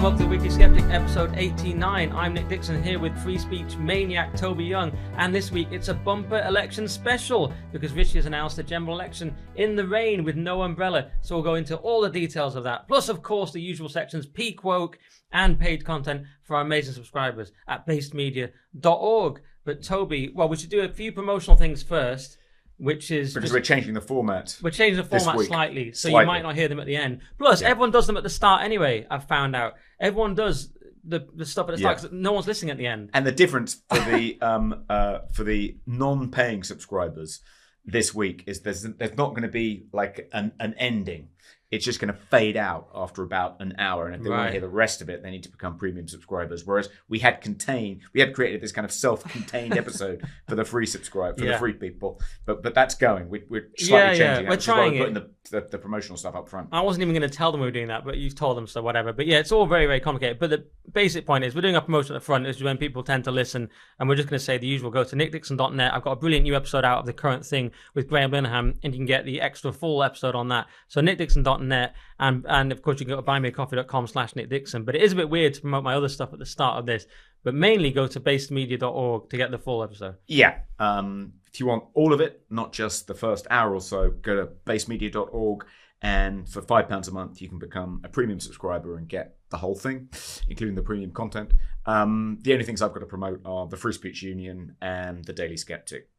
welcome to Weekly Sceptic, episode 89. I'm Nick Dixon here with free speech maniac Toby Young, and this week it's a bumper election special because Rishi has announced a general election in the rain with no umbrella, so we'll go into all the details of that. Plus, of course, the usual sections, peak woke and paid content for our amazing subscribers at basedmedia.org. But Toby, well, we should do a few promotional things first. Which is because we're changing the format. We're changing the format slightly, so you might not hear them at the end. Plus, everyone does them at the start anyway. I've found out everyone does the stuff at the start because no one's listening at the end. And the difference for the non-paying subscribers this week is there's not going to be like an ending. It's just going to fade out after about an hour, and if they want to hear the rest of it, they need to become premium subscribers. Whereas we had created this kind of self-contained episode for the free the free people, but that's going. We're slightly changing. We're trying putting the promotional stuff up front. I wasn't even going to tell them we were doing that, but you've told them, so whatever. But yeah, it's all very, very complicated. But the basic point is we're doing a promotion at the front, is when people tend to listen, and we're just going to say the usual. Go to nickdixon.net. I've got a brilliant new episode out of The Current Thing with Graham Linehan, and you can get the extra full episode on that. So nickdixon.net. And of course you can go to buymeacoffee.com/nickdixon, but it is a bit weird to promote my other stuff at the start of this, but mainly go to basedmedia.org to get the full episode. If you want all of it, not just the first hour or so, go to basedmedia.org, and for £5 a month you can become a premium subscriber and get the whole thing, including the premium content. The only things I've got to promote are the Free Speech Union and the Daily Sceptic.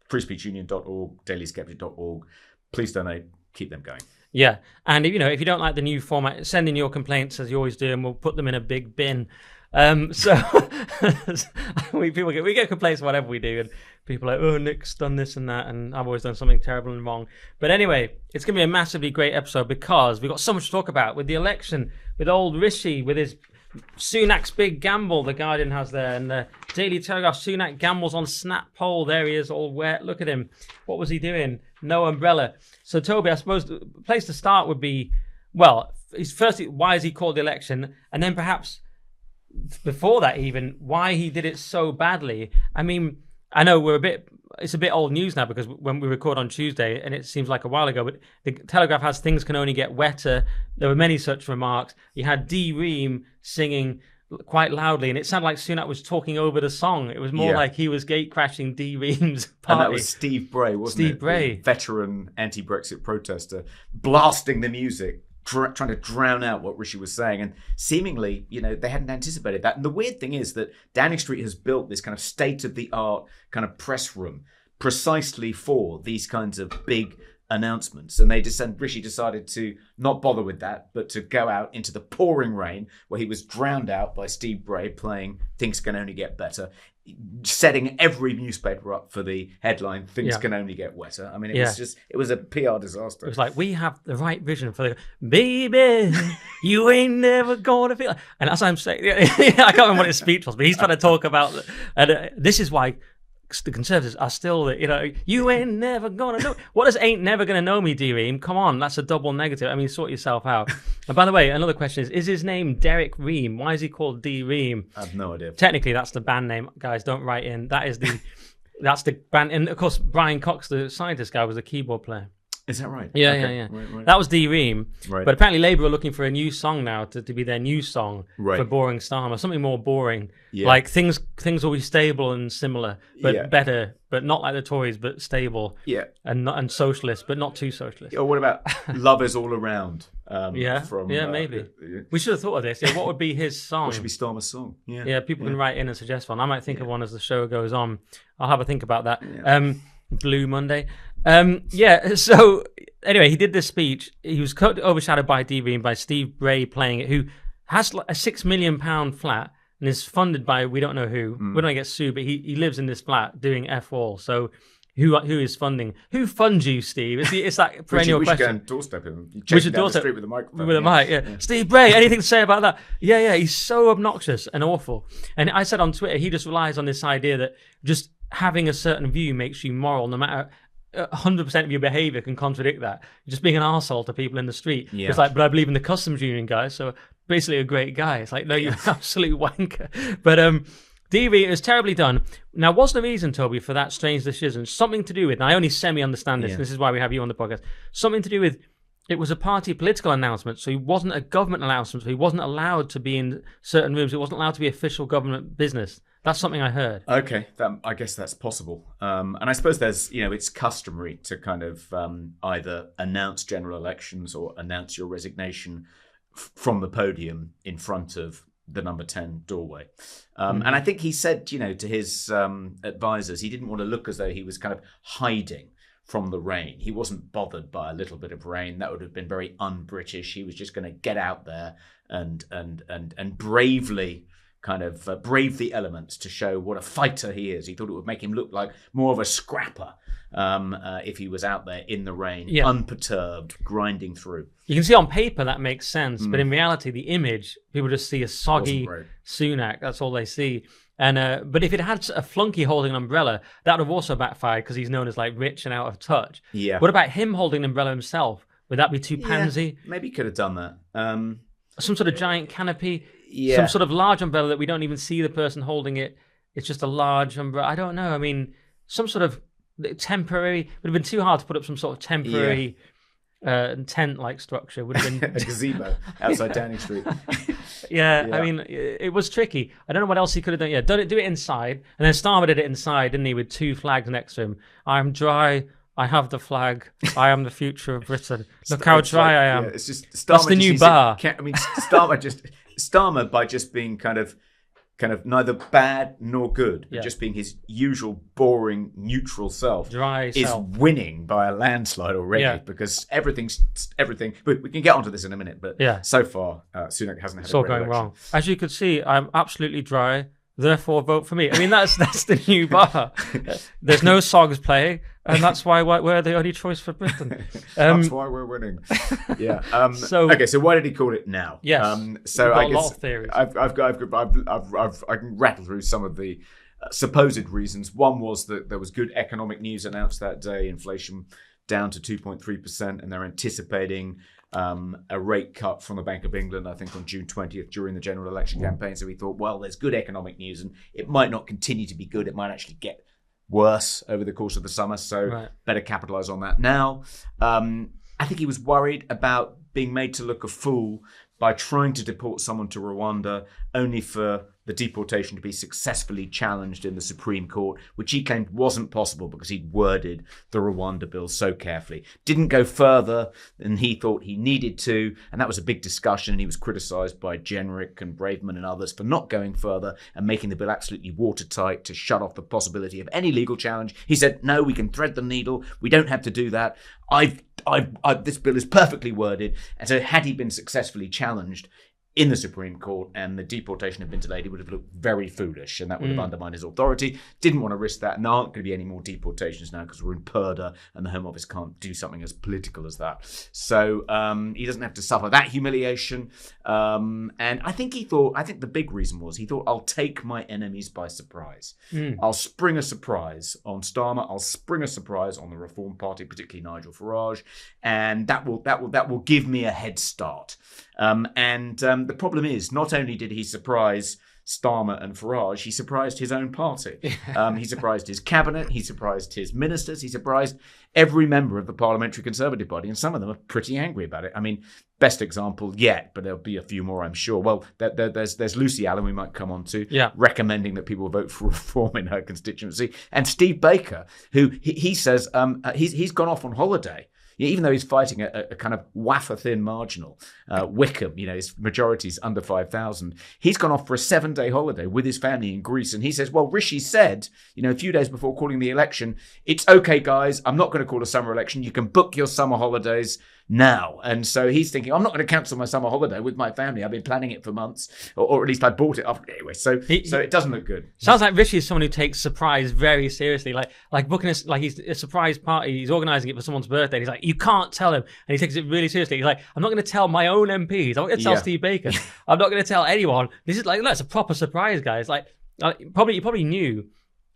freespeechunion.org, dailysceptic.org. Please donate, keep them going. Yeah, and if you don't like the new format, send in your complaints as you always do, and we'll put them in a big bin. We get complaints whatever we do, and people are like, oh, Nick's done this and that, and I've always done something terrible and wrong. But anyway, it's going to be a massively great episode because we've got so much to talk about with the election, with old Rishi, with his Sunak's big gamble, the Guardian has there, and the Daily Telegraph, Sunak gambles on snap poll. There he is, all wet. Look at him. What was he doing? No umbrella. So, Toby, I suppose the place to start would be, well, firstly, why has he called the election? And then perhaps before that even, why he did it so badly. I mean, I know it's a bit old news now because when we record on Tuesday, and it seems like a while ago, but the Telegraph has things can only get wetter. There were many such remarks. You had D. Ream singing quite loudly, and it sounded like Sunak was talking over the song. It was more like he was gate crashing D. Ream's party. And that was Steve Bray, wasn't it? Steve Bray. The veteran anti-Brexit protester, blasting the music, trying to drown out what Rishi was saying. And seemingly, they hadn't anticipated that. And the weird thing is that Downing Street has built this kind of state-of-the-art kind of press room precisely for these kinds of big announcements, and Rishi decided to not bother with that, but to go out into the pouring rain where he was drowned out by Steve Bray playing Things Can Only Get Better, setting every newspaper up for the headline Things Can Only Get Wetter. I mean, it was a PR disaster. It was like, we have the right vision for the baby, you ain't never gonna feel like... And as I'm saying, I can't remember what his speech was, but he's trying to talk about this is why the Conservatives are still, you ain't never gonna know. What does ain't never gonna know me, D-Ream? Come on, that's a double negative. I mean, sort yourself out. And by the way, another question is his name Derek Ream? Why is he called D-Ream? I have no idea. Technically, that's the band name. Guys, don't write in. That's the band. And of course, Brian Cox, the scientist guy, was the keyboard player. Is that right? Yeah, okay. yeah. Right. That was D-Ream. Right. But apparently Labour are looking for a new song now to be their new song for boring Starmer. Something more boring. Yeah. Like things will be stable and similar, but better, but not like the Tories, but stable. Yeah. And socialist, but not too socialist. Or what about Love Is All Around? Maybe. We should have thought of this. Yeah, what would be his song? What should be Starmer's song? Yeah, people can write in and suggest one. I might think of one as the show goes on. I'll have a think about that. Yeah. Blue Monday. So anyway, he did this speech. He was overshadowed by D-Ream, by Steve Bray playing it, who has a £6 million flat and is funded by we don't know who. We don't get sued, but he lives in this flat doing F all. So who is funding? Who funds you, Steve? It's that perennial question. We should go and doorstep him. We should doorstep the street with a microphone. With a mic, yeah. Steve Bray, anything to say about that? Yeah, he's so obnoxious and awful. And I said on Twitter, he just relies on this idea that just having a certain view makes you moral, no matter 100% of your behaviour can contradict that. You're just being an arsehole to people in the street. Yeah. It's like, but I believe in the customs union, guys, so basically a great guy. It's like, no, you're an absolute wanker. But DV is terribly done. Now, what's the reason, Toby, for that strange decision? Something to do with, and I only semi-understand this, this is why we have you on the podcast, something to do with it was a party political announcement, so he wasn't a government announcement, so he wasn't allowed to be in certain rooms. It wasn't allowed to be official government business. That's something I heard. Okay, I guess that's possible. And I suppose there's, it's customary to kind of either announce general elections or announce your resignation from the podium in front of the number 10 doorway. And I think he said, to his advisors, he didn't want to look as though he was kind of hiding from the rain. He wasn't bothered by a little bit of rain. That would have been very un-British. He was just going to get out there and bravely kind of brave the elements to show what a fighter he is. He thought it would make him look like more of a scrapper if he was out there in the rain, unperturbed, grinding through. You can see on paper that makes sense, but in reality, the image, people just see a soggy Sunak. That's all they see. And but if it had a flunky holding an umbrella, that would have also backfired because he's known as like rich and out of touch. Yeah. What about him holding an umbrella himself? Would that be too pansy? Maybe he could have done that. Some sort of giant canopy, Yeah. some sort of large umbrella that we don't even see the person holding it. It's just a large umbrella. I don't know. I mean, some sort of temporary. It would have been too hard to put up some sort of temporary tent-like structure. Would have been a gazebo outside Downing Street. Yeah, I mean, it was tricky. I don't know what else he could have done. Yeah, do it inside. And then Starmer did it inside, didn't he, with two flags next to him. I'm dry. I have the flag. I am the future of Britain. Look how dry I am. Yeah, it's just Starmer. That's the new bar. Starmer by just being kind of neither bad nor good, but just being his usual boring, neutral self, is winning by a landslide already because everything. But we can get onto this in a minute. But so far, Sunak hasn't had it's all going election. wrong. As you could see, I'm absolutely dry. Therefore, vote for me. I mean, that's the new bar. There's no songs playing, and that's why we're the only choice for Britain. That's why we're winning. Yeah. So why did he call it now? Yes. So I guess a lot of theories. I can rattle through some of the supposed reasons. One was that there was good economic news announced that day. Inflation down to 2.3%, and they're anticipating a rate cut from the Bank of England, I think on June 20th during the general election campaign. So we thought, well, there's good economic news and it might not continue to be good. It might actually get worse over the course of the summer. So better capitalize on that now. I think he was worried about being made to look a fool by trying to deport someone to Rwanda only for the deportation to be successfully challenged in the Supreme Court, which he claimed wasn't possible because he'd worded the Rwanda bill so carefully. Didn't go further than he thought he needed to, and that was a big discussion, and he was criticised by Jenrick and Braverman and others for not going further and making the bill absolutely watertight to shut off the possibility of any legal challenge. He said, no, we can thread the needle. We don't have to do that. This bill is perfectly worded, and so had he been successfully challenged in the Supreme Court and the deportation had been delayed, it would have looked very foolish and that would have undermined his authority. Didn't want to risk that, and there aren't going to be any more deportations now because we're in Purdah and the Home Office can't do something as political as that. So he doesn't have to suffer that humiliation. And I think the big reason was he thought, I'll take my enemies by surprise. I'll spring a surprise on Starmer. I'll spring a surprise on the Reform Party, particularly Nigel Farage, and that will give me a head start. The problem is, not only did he surprise Starmer and Farage, he surprised his own party. He surprised his cabinet, he surprised his ministers, he surprised every member of the Parliamentary Conservative Party, and some of them are pretty angry about it. I mean, best example yet, but there'll be a few more, I'm sure. Well, there's Lucy Allen, we might come on to, recommending that people vote for reform in her constituency, and Steve Baker, who he says he's gone off on holiday. Even though he's fighting a kind of wafer-thin marginal, Wickham, his majority's under 5,000, he's gone off for a 7-day holiday with his family in Greece. And he says, well, Rishi said, a few days before calling the election, it's okay, guys, I'm not going to call a summer election. You can book your summer holidays now. And so he's thinking, I'm not going to cancel my summer holiday with my family. I've been planning it for months, or at least I bought it after anyway. So it doesn't look good. Sounds like Rishi is someone who takes surprise very seriously. Like booking he's a surprise party. He's organising it for someone's birthday. And he's like, you can't tell him, and he takes it really seriously. He's like, I'm not going to tell my own MPs. I'm not going to tell Steve Baker. I'm not going to tell anyone. This is it's a proper surprise, guys. You probably knew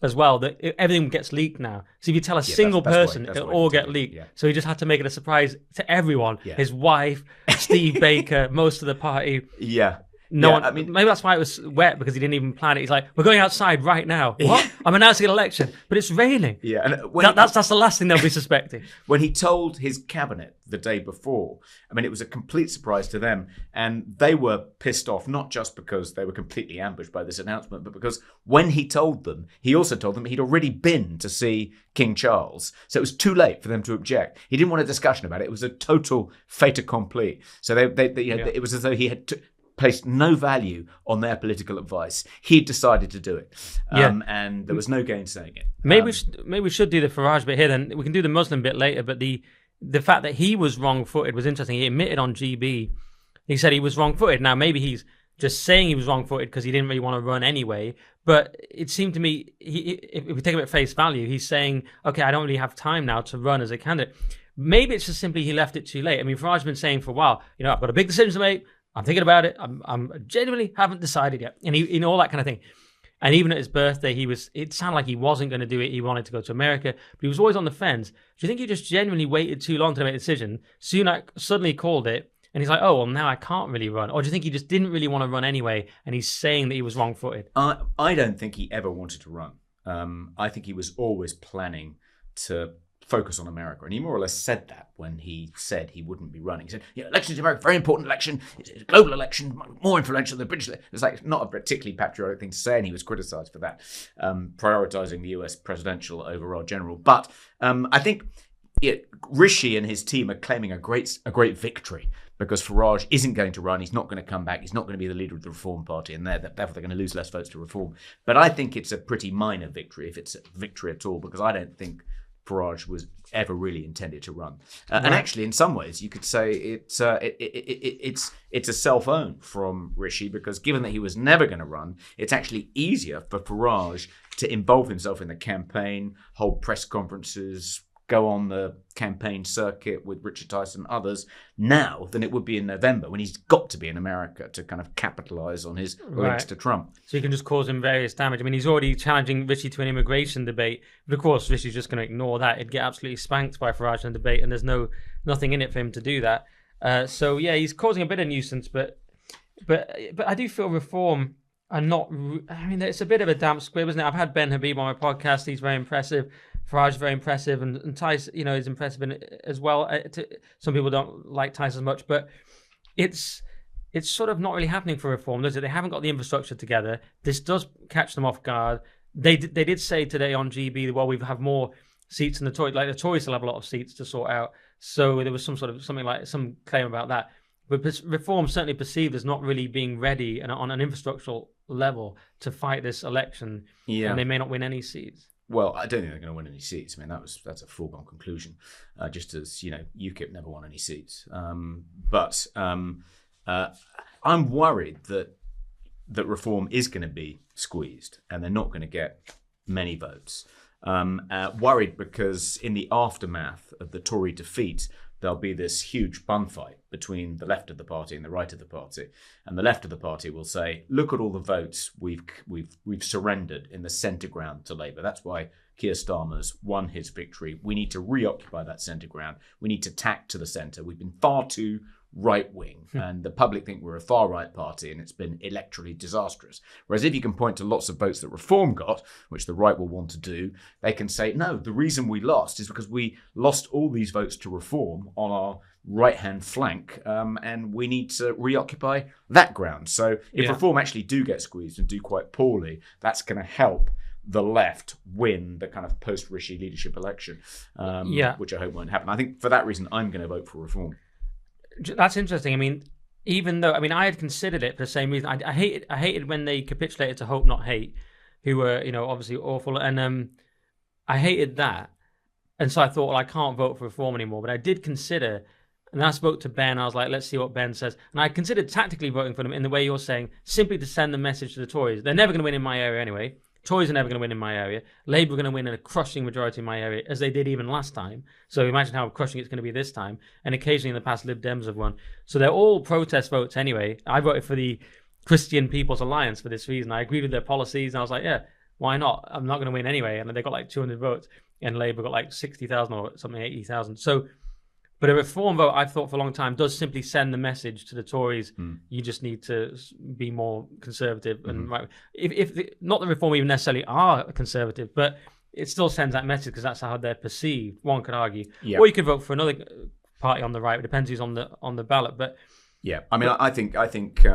as well that everything gets leaked now. So if you tell a single person, it'll all get leaked. Yeah. So he just had to make it a surprise to everyone. Yeah. His wife, Steve Baker, most of the party. Yeah. No one, maybe that's why it was wet, because he didn't even plan it. He's like, we're going outside right now. What? I'm announcing an election, but it's raining. Yeah, and that's the last thing they'll be suspecting. When he told his cabinet the day before, I mean, it was a complete surprise to them, and they were pissed off, not just because they were completely ambushed by this announcement, but because when he told them, he also told them he'd already been to see King Charles, so it was too late for them to object. He didn't want a discussion about it. It was a total fait accompli. So it was as though he had placed no value on their political advice. He decided to do it, and there was no gainsaying it. Maybe we should do the Farage bit here. Then we can do the Muslim bit later. But the fact that he was wrong-footed was interesting. He admitted on GB, he said he was wrong-footed. Now maybe he's just saying he was wrong-footed because he didn't really want to run anyway. But it seemed to me, if we take him at face value, he's saying, okay, I don't really have time now to run as a candidate. Maybe it's just simply he left it too late. I mean, Farage's been saying for a while, I've got a big decision to make. I'm thinking about it. I'm genuinely haven't decided yet. And he, all that kind of thing. And even at his birthday, it sounded like he wasn't going to do it. He wanted to go to America, but he was always on the fence. Do you think he just genuinely waited too long to make a decision? Sunak suddenly called it, and he's like, oh, well, now I can't really run. Or do you think he just didn't really want to run anyway, and he's saying that he was wrong-footed? I don't think he ever wanted to run. I think he was always planning to focus on America, and he more or less said that when he said he wouldn't be running. He said, elections in America, very important election, it's a global election, more influential than the British election. It's like not a particularly patriotic thing to say, and he was criticised for that, prioritising the US presidential over our general. But I think Rishi and his team are claiming a great victory, because Farage isn't going to run, he's not going to come back, he's not going to be the leader of the Reform Party, and therefore they're going to lose less votes to Reform. But I think it's a pretty minor victory, if it's a victory at all, because I don't think Farage was ever really intended to run, and actually, in some ways, you could say it's a self-own from Rishi, because given that he was never going to run, it's actually easier for Farage to involve himself in the campaign, hold press conferences, go on the campaign circuit with Richard Tyson and others now than it would be in November, when he's got to be in America to kind of capitalise on his links to Trump. So he can just cause him various damage. I mean, he's already challenging Rishi to an immigration debate, but of course Rishi's just going to ignore that. He'd get absolutely spanked by Farage in the debate, and there's nothing in it for him to do that. So yeah, he's causing a bit of nuisance, but I do feel Reform are not. I mean, it's a bit of a damp squib, isn't it? I've had Ben Habib on my podcast. He's very impressive. Farage is very impressive, and Tice, is impressive as well. Some people don't like Tice as much, but it's sort of not really happening for Reform, does it? They haven't got the infrastructure together. This does catch them off guard. They did say today on GB, well, we have more seats in the Tories. Like the Tories still have a lot of seats to sort out. So there was some claim about that. But Reform certainly perceived as not really being ready on an infrastructural level to fight this election, and they may not win any seats. Well, I don't think they're going to win any seats. I mean, that's a foregone conclusion. Just as UKIP never won any seats. But I'm worried that Reform is going to be squeezed, and they're not going to get many votes. Worried because in the aftermath of the Tory defeat, there'll be this huge bun fight between the left of the party and the right of the party. And the left of the party will say, look at all the votes we've surrendered in the centre ground to Labour. That's why Keir Starmer's won his victory. We need to reoccupy that centre ground. We need to tack to the centre. We've been far too right-wing, and the public think we're a far-right party, and it's been electorally disastrous. Whereas if you can point to lots of votes that Reform got, which the right will want to do, they can say, no, the reason we lost is because we lost all these votes to Reform on our right-hand flank, and we need to reoccupy that ground. So if Reform actually do get squeezed and do quite poorly, that's going to help the left win the kind of post-Rishi leadership election, which I hope won't happen. I think for that reason, I'm going to vote for Reform. That's interesting. I mean, even though I had considered it for the same reason. I hated when they capitulated to Hope Not Hate, who were obviously awful, and I hated that, and so I thought, well, I can't vote for Reform anymore. But I did consider, and I spoke to Ben. I was like, let's see what Ben says, and I considered tactically voting for them in the way you're saying, simply to send the message to the Tories. They're never going to win in my area anyway. Tories are never going to win in my area. Labour are going to win in a crushing majority in my area, as they did even last time. So imagine how crushing it's going to be this time. And occasionally in the past, Lib Dems have won. So they're all protest votes anyway. I voted for the Christian People's Alliance for this reason. I agreed with their policies, and I was like, yeah, why not? I'm not going to win anyway. And they got like 200 votes, and Labour got like 60,000 or something, 80,000. So But a reform vote, I've thought for a long time, does simply send the message to the Tories: you just need to be more conservative and right. Not the reform even necessarily are conservative, but it still sends that message because that's how they're perceived. One could argue, or you could vote for another party on the right. It depends who's on the ballot. But yeah, I mean, I think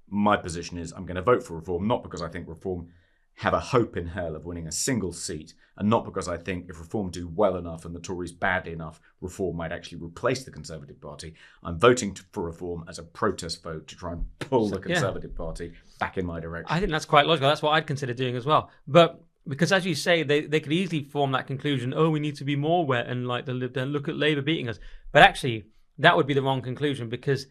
my position is I'm going to vote for reform, not because I think reform have a hope in hell of winning a single seat, and not because I think if reform do well enough and the Tories badly enough, reform might actually replace the Conservative Party. I'm voting for reform as a protest vote to try and pull the Conservative Party back in my direction. I think that's quite logical. That's what I'd consider doing as well. But because, as you say, they could easily form that conclusion, oh, we need to be more wet and like the Lib Dem, look at Labour beating us. But actually, that would be the wrong conclusion because,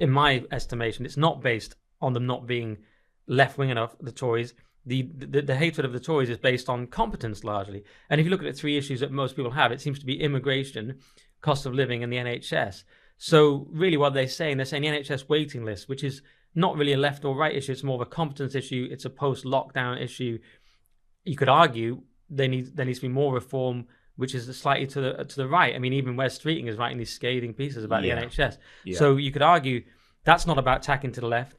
in my estimation, it's not based on them not being left-wing enough, the Tories. The hatred of the Tories is based on competence largely. And if you look at the three issues that most people have, it seems to be immigration, cost of living, and the NHS. So really what they're saying the NHS waiting list, which is not really a left or right issue. It's more of a competence issue. It's a post-lockdown issue. You could argue there needs to be more reform, which is slightly to the right. I mean, even Wes Streeting is writing these scathing pieces about the NHS. Yeah. So you could argue that's not about tacking to the left.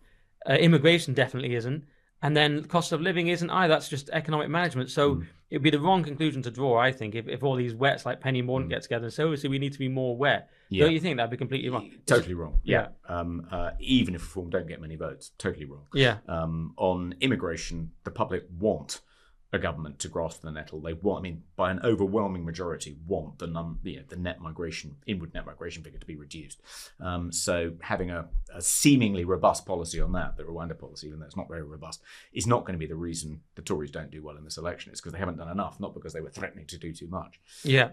Immigration definitely isn't. And then cost of living isn't either. That's just economic management. So it'd be the wrong conclusion to draw, I think, if all these wets like Penny Mordaunt get together and say, obviously we need to be more wet. Yeah. Don't you think that'd be completely wrong? Totally wrong. Yeah. Even if reform don't get many votes, totally wrong. Yeah. On immigration, the public want a government to grasp the nettle. They want, I mean, by an overwhelming majority, want the net migration, inward net migration figure to be reduced. So having a seemingly robust policy on that, the Rwanda policy, even though it's not very robust, is not going to be the reason the Tories don't do well in this election. It's because they haven't done enough, not because they were threatening to do too much. Yeah.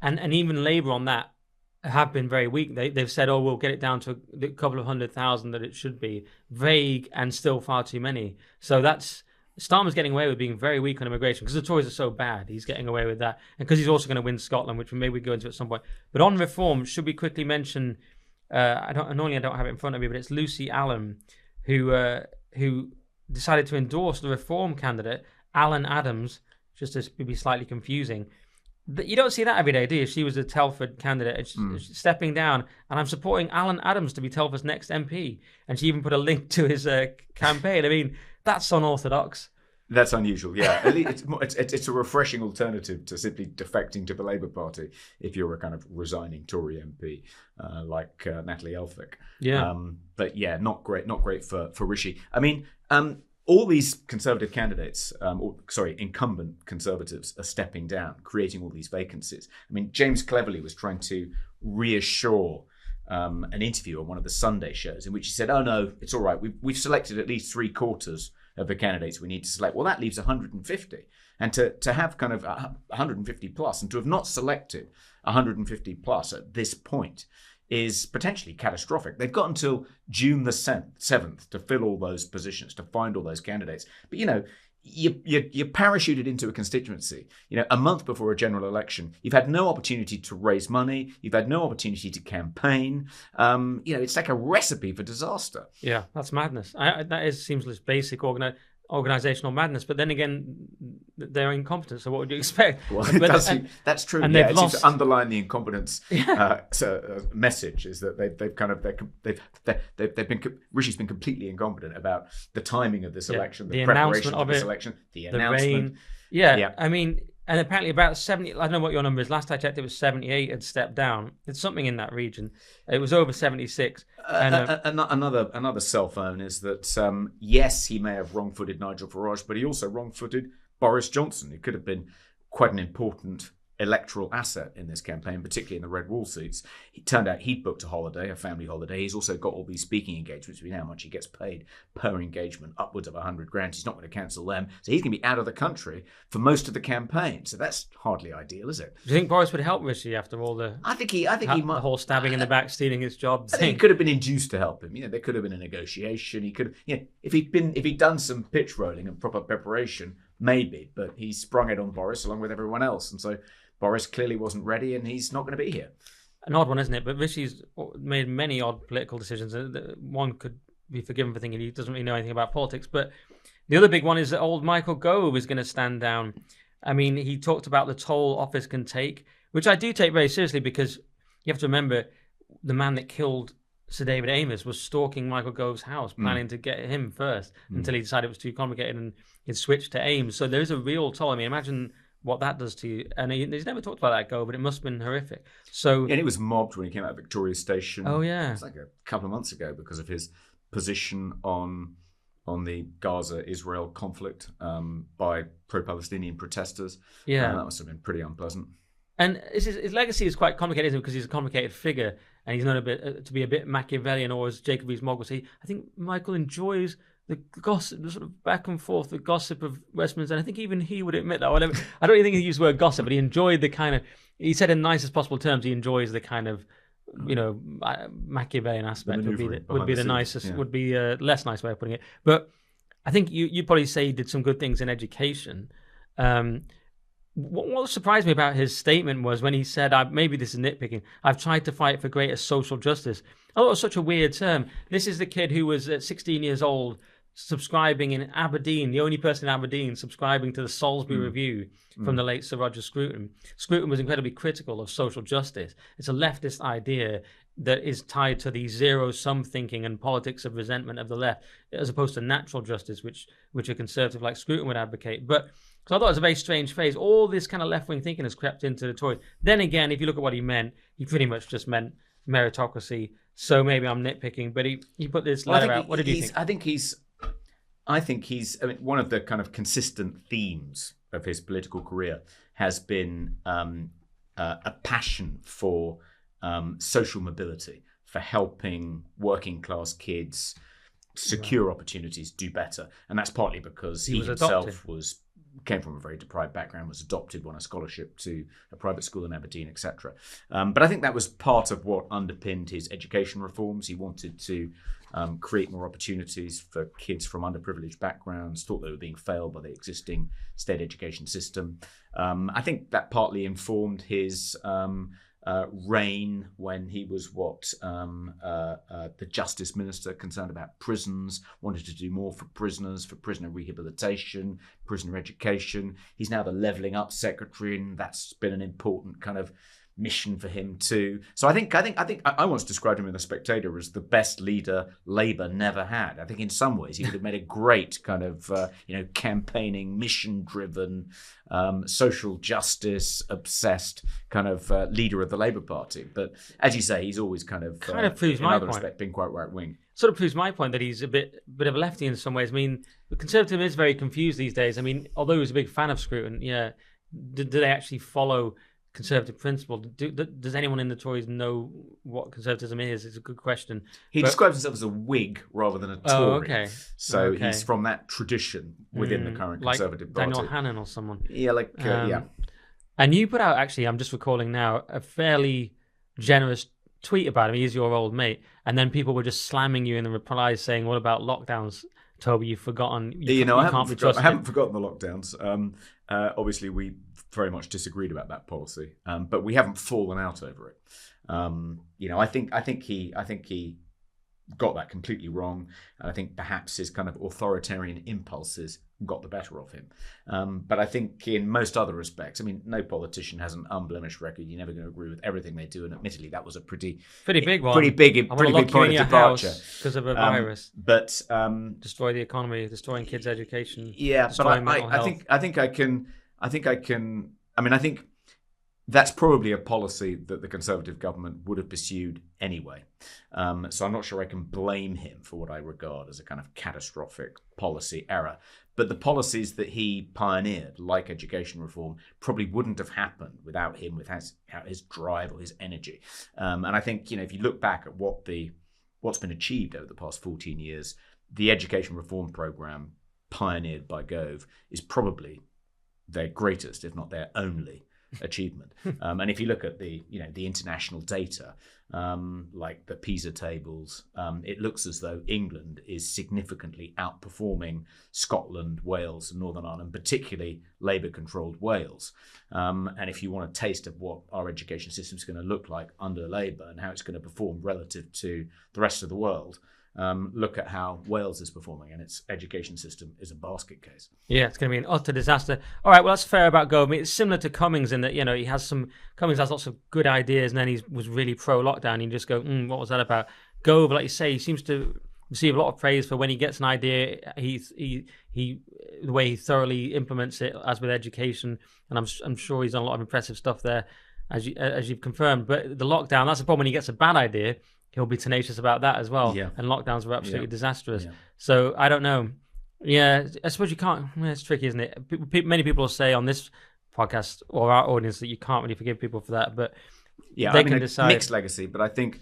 And even Labour on that have been very weak. They've said, oh, we'll get it down to a couple of 100,000 that it should be. Vague and still far too many. So Starmer's getting away with being very weak on immigration because the Tories are so bad. He's getting away with that. And because he's also going to win Scotland, which maybe we go into at some point. But on reform, should we quickly mention, I don't have it in front of me, but it's Lucy Allen, who decided to endorse the reform candidate, Alan Adams, just to be slightly confusing. You don't see that every day, do you? She was a Telford candidate and she's stepping down, and I'm supporting Alan Adams to be Telford's next MP. And she even put a link to his campaign. I mean, that's unorthodox. That's unusual, yeah. At least it's a refreshing alternative to simply defecting to the Labour Party if you're a kind of resigning Tory MP like Natalie Elphicke. Yeah. But yeah, not great for Rishi. I mean, all these Conservative candidates, incumbent Conservatives are stepping down, creating all these vacancies. I mean, James Cleverly was trying to reassure an interview on one of the Sunday shows in which he said, oh no, it's all right. We've selected at least 3/4 of the candidates we need to select. Well, that leaves 150. And to have kind of 150 plus and to have not selected 150 plus at this point is potentially catastrophic. They've got until June the 7th to fill all those positions, to find all those candidates. But, you're parachuted into a constituency, a month before a general election. You've had no opportunity to raise money. You've had no opportunity to campaign. It's like a recipe for disaster. Yeah, that's madness. That seems like basic organizational madness. But then again, they're incompetent. So what would you expect? Well, that's true. And it seems to underline the incompetence message is that Rishi's been completely incompetent about the timing of this election, the preparation of this election, the announcement. Yeah. I mean, and apparently about 70. I don't know what your number is. Last I checked, it was 78 had stepped down. It's something in that region. It was over 76. Another cell phone is that yes, he may have wrong-footed Nigel Farage, but he also wrong-footed Boris Johnson. It could have been quite an important electoral asset in this campaign, particularly in the red wall seats. It turned out he'd booked a family holiday. He's also got all these speaking engagements. We know how much he gets paid per engagement, upwards of 100 grand. He's not going to cancel them. So he's going to be out of the country for most of the campaign. So that's hardly ideal, is it? Do you think Boris would help Rishi after all the... I think he might. The whole stabbing in the back, stealing his job I think he could have been induced to help him. There could have been a negotiation. He could have, if he'd done some pitch rolling and proper preparation, maybe. But he sprung it on Boris along with everyone else. And so Boris clearly wasn't ready, and he's not going to be here. An odd one, isn't it? But Rishi's made many odd political decisions. One could be forgiven for thinking he doesn't really know anything about politics. But the other big one is that old Michael Gove is going to stand down. I mean, he talked about the toll office can take, which I do take very seriously, because you have to remember the man that killed Sir David Amess was stalking Michael Gove's house, planning to get him first until he decided it was too complicated and he switched to Ames. So there is a real toll. I mean, imagine what that does to you. And he's never talked about that, Gove, but it must have been horrific. So, and he was mobbed when he came out of Victoria Station. Oh, yeah. It was like a couple of months ago because of his position on the Gaza-Israel conflict by pro-Palestinian protesters. Yeah. That must have been pretty unpleasant. And his legacy is quite complicated, isn't it? Because he's a complicated figure, and he's known a bit to be a bit Machiavellian, or as Jacob Rees-Mogg would say, I think Michael enjoys the gossip, the sort of back and forth, the gossip of Westminster. And I think even he would admit that. I don't even think he used the word gossip, but he enjoyed the kind of, he said in the nicest possible terms, he enjoys the kind of, Machiavellian aspect would be the nicest, yeah. would be a less nice way of putting it. But I think you'd probably say he did some good things in education. What surprised me about his statement was when he said, maybe this is nitpicking, I've tried to fight for greater social justice. I thought it was such a weird term. This is the kid who was at 16 years old subscribing in Aberdeen, the only person in Aberdeen subscribing to the Salisbury Review from the late Sir Roger Scruton. Scruton was incredibly critical of social justice. It's a leftist idea that is tied to the zero-sum thinking and politics of resentment of the left, as opposed to natural justice, which a conservative like Scruton would advocate. But so I thought it was a very strange phrase. All this kind of left-wing thinking has crept into the Tories. Then again, if you look at what he meant, he pretty much just meant meritocracy. So maybe I'm nitpicking, but he put this letter out. What did you think? I think he's. I mean, one of the kind of consistent themes of his political career has been a passion for social mobility, for helping working class kids secure opportunities, do better, and that's partly because he himself came from a very deprived background, was adopted, won a scholarship to a private school in Aberdeen, etc. But I think that was part of what underpinned his education reforms. He wanted to create more opportunities for kids from underprivileged backgrounds, thought they were being failed by the existing state education system. I think that partly informed his reign when he was the Justice Minister, concerned about prisons, wanted to do more for prisoners, for prisoner rehabilitation, prisoner education. He's now the Levelling Up Secretary, and that's been an important kind of mission for him too. So I think I once described him in The Spectator as the best leader Labour never had. I think in some ways he would have made a great kind of campaigning, mission-driven, social justice obsessed kind of leader of the Labour Party. But as you say, he's always kind of proves in my other point. respect been quite right wing. Sort of proves my point that he's a bit of a lefty in some ways. I mean, the Conservative is very confused these days. I mean, although he was a big fan of Scruton, do they actually follow Conservative principle? Does anyone in the Tories know what conservatism is? It's a good question. He describes himself as a Whig rather than a Tory. Oh, okay. So he's from that tradition within the current Conservative Party. Daniel Hannan or someone. Yeah, yeah. And you put out, actually, I'm just recalling now, a fairly generous tweet about him. He's your old mate. And then people were just slamming you in the replies saying, what about lockdowns, Toby? You've forgotten. I haven't forgotten the lockdowns. Obviously, we very much disagreed about that policy, but we haven't fallen out over it. I think he got that completely wrong, and I think perhaps his kind of authoritarian impulses got the better of him. But I think in most other respects, I mean, no politician has an unblemished record. You're never going to agree with everything they do, and admittedly, that was a pretty big one, pretty big point of departure because of a virus. But destroy the economy, destroying kids' education. Yeah, but I think that's probably a policy that the Conservative government would have pursued anyway. So I'm not sure I can blame him for what I regard as a kind of catastrophic policy error. But the policies that he pioneered, like education reform, probably wouldn't have happened without him, without his drive or his energy. And I think, if you look back at what's been achieved over the past 14 years, the education reform programme pioneered by Gove is probably their greatest, if not their only, achievement. And if you look at the international data, like the PISA tables, it looks as though England is significantly outperforming Scotland, Wales, and Northern Ireland, particularly Labour-controlled Wales. And if you want a taste of what our education system is going to look like under Labour and how it's going to perform relative to the rest of the world, look at how Wales is performing, and its education system is a basket case. Yeah, it's going to be an utter disaster. All right, well, that's fair about Gove. I mean, it's similar to Cummings in that, Cummings has lots of good ideas, and then he was really pro-lockdown. You just go, what was that about? Gove, like you say, he seems to receive a lot of praise for when he gets an idea, he the way he thoroughly implements it, as with education, and I'm sure he's done a lot of impressive stuff there, as you've confirmed. But the lockdown, that's the problem. When he gets a bad idea, he'll be tenacious about that as well. Yeah. And lockdowns were absolutely disastrous. Yeah. So I don't know. Yeah, I suppose you can't. It's tricky, isn't it? Many people will say on this podcast or our audience that you can't really forgive people for that, but they can decide. Mixed legacy, but I think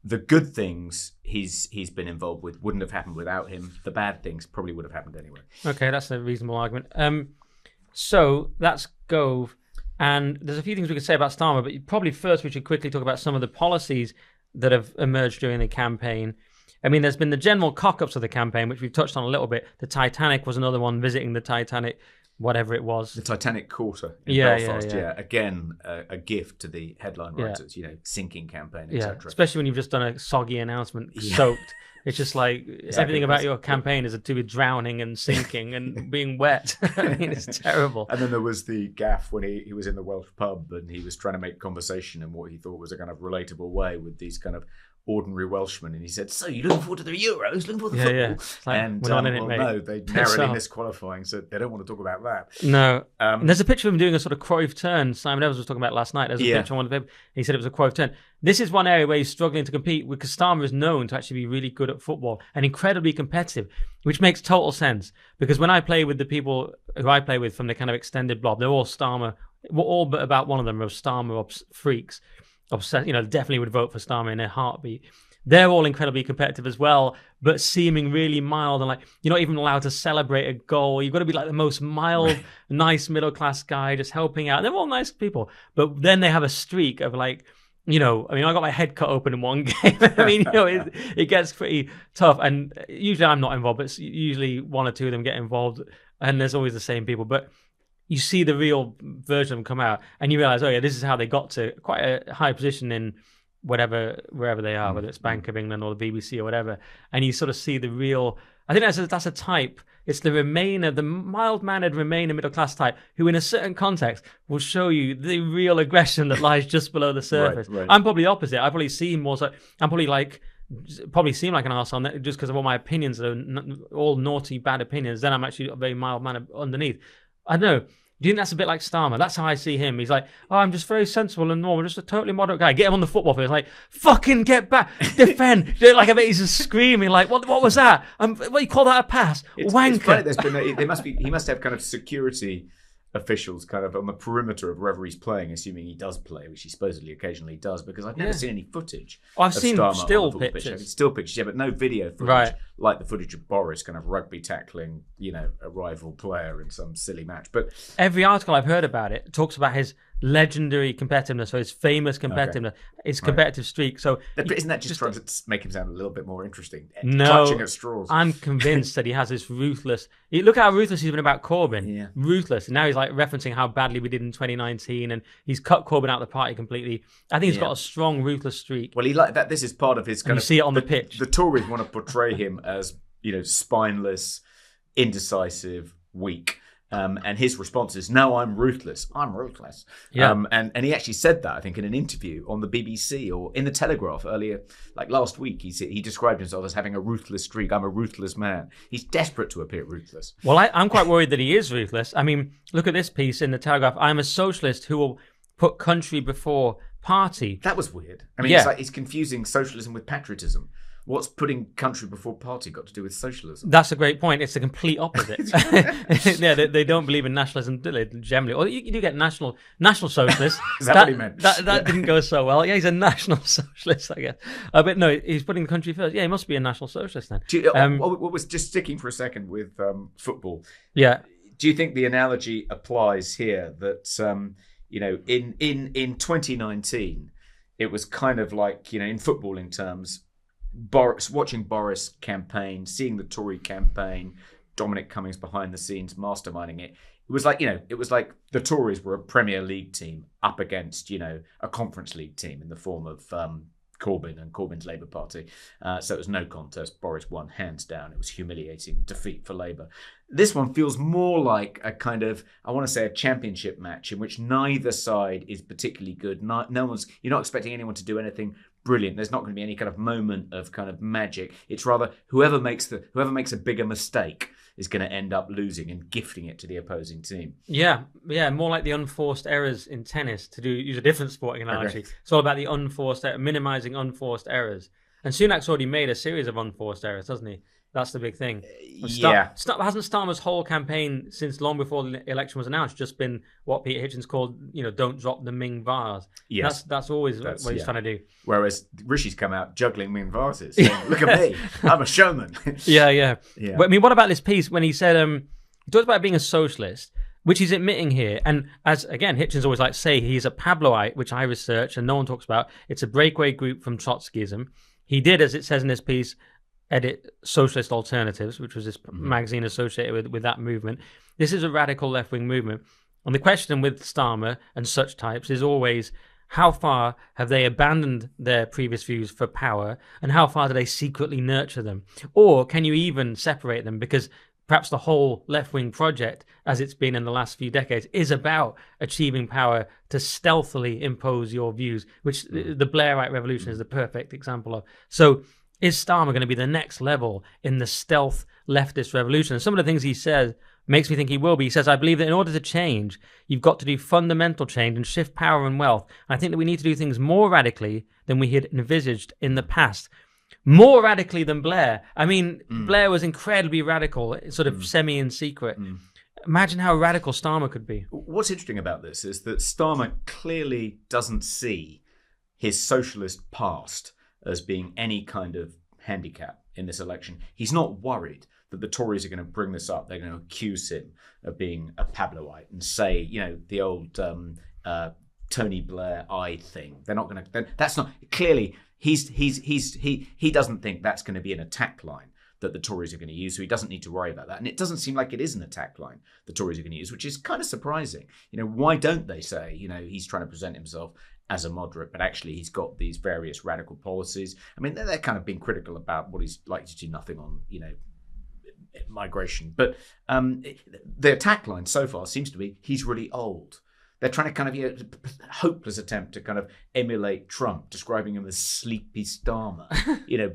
the good things he's been involved with wouldn't have happened without him. The bad things probably would have happened anyway. Okay, that's a reasonable argument. So that's Gove, and there's a few things we could say about Starmer, but probably first we should quickly talk about some of the policies that have emerged during the campaign. I mean, there's been the general cock-ups of the campaign, which we've touched on a little bit. The Titanic was another one, visiting the Titanic, whatever it was. The Titanic Quarter in Belfast, Again, a gift to the headline writers, sinking campaign, etc. Especially when you've just done a soggy announcement, soaked. It's just like everything about your campaign is to do with drowning and sinking and being wet. I mean, it's terrible. And then there was the gaffe when he was in the Welsh pub and he was trying to make conversation in what he thought was a kind of relatable way with these kind of ordinary Welshmen, and he said, "So you're looking forward to the Euros, looking forward to football?" Yeah. Like, and we're not in it, mate. No, they narrowly missed qualifying, so they don't want to talk about that. No. And there's a picture of him doing a sort of Cruyff turn. Simon Evans was talking about last night. There's a picture on one of the papers. He said it was a Cruyff turn. This is one area where he's struggling to compete, because Starmer is known to actually be really good at football and incredibly competitive, which makes total sense. Because when I play with the people who I play with from the kind of extended blob, they're all Starmer. All but about one of them are Starmer freaks. Obsessed, definitely would vote for Starmer in a heartbeat. They're all incredibly competitive as well, but seeming really mild, and like you're not even allowed to celebrate a goal. You've got to be like the most mild, nice middle-class guy just helping out. They're all nice people, but then they have a streak of like, I got my head cut open in one game. I mean, it gets pretty tough, and usually I'm not involved, but it's usually one or two of them get involved, and there's always the same people. But you see the real version of them come out, and you realize, this is how they got to quite a high position in wherever they are, whether it's Bank of England or the BBC or whatever, and you sort of see the real. I think that's a type. It's the Remainer, the mild-mannered Remainer middle-class type, who in a certain context will show you the real aggression that lies just below the surface. Right. I'm probably the opposite. I probably seem more so. I'm probably seem like an arsehole just because of all my opinions that are all naughty, bad opinions. Then I'm actually a very mild-mannered underneath. I don't know. Do you think that's a bit like Starmer? That's how I see him. He's like, I'm just very sensible and normal, just a totally moderate guy. Get him on the football field. It's like, fucking get back, defend. Like, I bet he's just screaming, like, what was that? What you call that a pass? Wanker. It's funny, he must have kind of security officials kind of on the perimeter of wherever he's playing, assuming he does play, which he supposedly occasionally does, because I've never seen any footage. I've of seen Starmer still on the pictures. Pitch. Still pictures, but no video footage, right, like the footage of Boris kind of rugby tackling, a rival player in some silly match. But every article I've heard about it talks about his legendary competitiveness, so his famous competitiveness, his competitive streak. So isn't that just trying to make him sound a little bit more interesting? No, clutching at straws. I'm convinced that he has this ruthless. Look how ruthless he's been about Corbyn. Yeah. Ruthless. And now he's like referencing how badly we did in 2019, and he's cut Corbyn out of the party completely. I think he's got a strong, ruthless streak. Well, he like that. This is part of his kind you see it on the pitch. The Tories want to portray him as spineless, indecisive, weak. And his response is, "No, I'm ruthless. I'm ruthless." Yeah. And he actually said that, I think, in an interview on the BBC or in the Telegraph earlier, like last week. He described himself as having a ruthless streak. I'm a ruthless man. He's desperate to appear ruthless. Well, I'm quite worried that he is ruthless. I mean, look at this piece in the Telegraph. I'm a socialist who will put country before party. That was weird. I mean, it's like he's confusing socialism with patriotism. What's putting country before party got to do with socialism? That's a great point. It's the complete opposite. Yeah, they don't believe in nationalism, do they, generally? Or you do get national socialists. Is that what he meant? That didn't go so well. Yeah, he's a national socialist, I guess. But no, he's putting the country first. Yeah, he must be a national socialist then. What was just sticking for a second with football? Yeah. Do you think the analogy applies here that in 2019 it was kind of like in footballing terms, watching Boris campaign, seeing the Tory campaign, Dominic Cummings behind the scenes masterminding it. It was like the Tories were a Premier League team up against a Conference League team in the form of Corbyn and Corbyn's Labour Party. So it was no contest. Boris won hands down. It was humiliating defeat for Labour. This one feels more like a kind of, I want to say, a championship match in which neither side is particularly good. You're not expecting anyone to do anything brilliant. There's not going to be any kind of moment of kind of magic. It's rather whoever makes a bigger mistake is going to end up losing and gifting it to the opposing team. Yeah, more like the unforced errors in tennis, to use a different sporting analogy. Okay. It's all about the minimizing unforced errors. And Sunak's already made a series of unforced errors, hasn't he? That's the big thing. Hasn't Starmer's whole campaign since long before the election was announced just been what Peter Hitchens called, don't drop the Ming vase? Yes. That's always what he's trying to do. Whereas Rishi's come out juggling Ming vases. Saying, look at me, I'm a showman. Yeah. But I mean, what about this piece when he said, he talks about being a socialist, which he's admitting here. And as, again, Hitchens always likes to say, he's a Pabloite, which I research and no one talks about. It's a breakaway group from Trotskyism. He did, as it says in this piece, edit Socialist Alternatives, which was this magazine associated with that movement. This is a radical left-wing movement. And the question with Starmer and such types is always, how far have they abandoned their previous views for power, and how far do they secretly nurture them? Or can you even separate them? Because perhaps the whole left-wing project, as it's been in the last few decades, is about achieving power to stealthily impose your views, which the Blairite revolution is the perfect example of. So is Starmer going to be the next level in the stealth leftist revolution? And some of the things he says makes me think he will be. He says, I believe that in order to change, you've got to do fundamental change and shift power and wealth. And I think that we need to do things more radically than we had envisaged in the past. More radically than Blair. I mean, Blair was incredibly radical, sort of semi in secret. Imagine how radical Starmer could be. What's interesting about this is that Starmer clearly doesn't see his socialist past as being any kind of handicap in this election. He's not worried that the Tories are going to bring this up. They're going to accuse him of being a Pabloite and say, the old Tony Blair thing. They're not going to. That's not clearly. He doesn't think that's going to be an attack line that the Tories are going to use, so he doesn't need to worry about that. And it doesn't seem like it is an attack line the Tories are going to use, which is kind of surprising. Why don't they say, he's trying to present himself as a moderate, but actually he's got these various radical policies. I mean, they're kind of being critical about what he's likely to do nothing on, migration. But the attack line so far seems to be he's really old. They're trying to kind of, hopeless attempt to kind of emulate Trump, describing him as sleepy Starmer,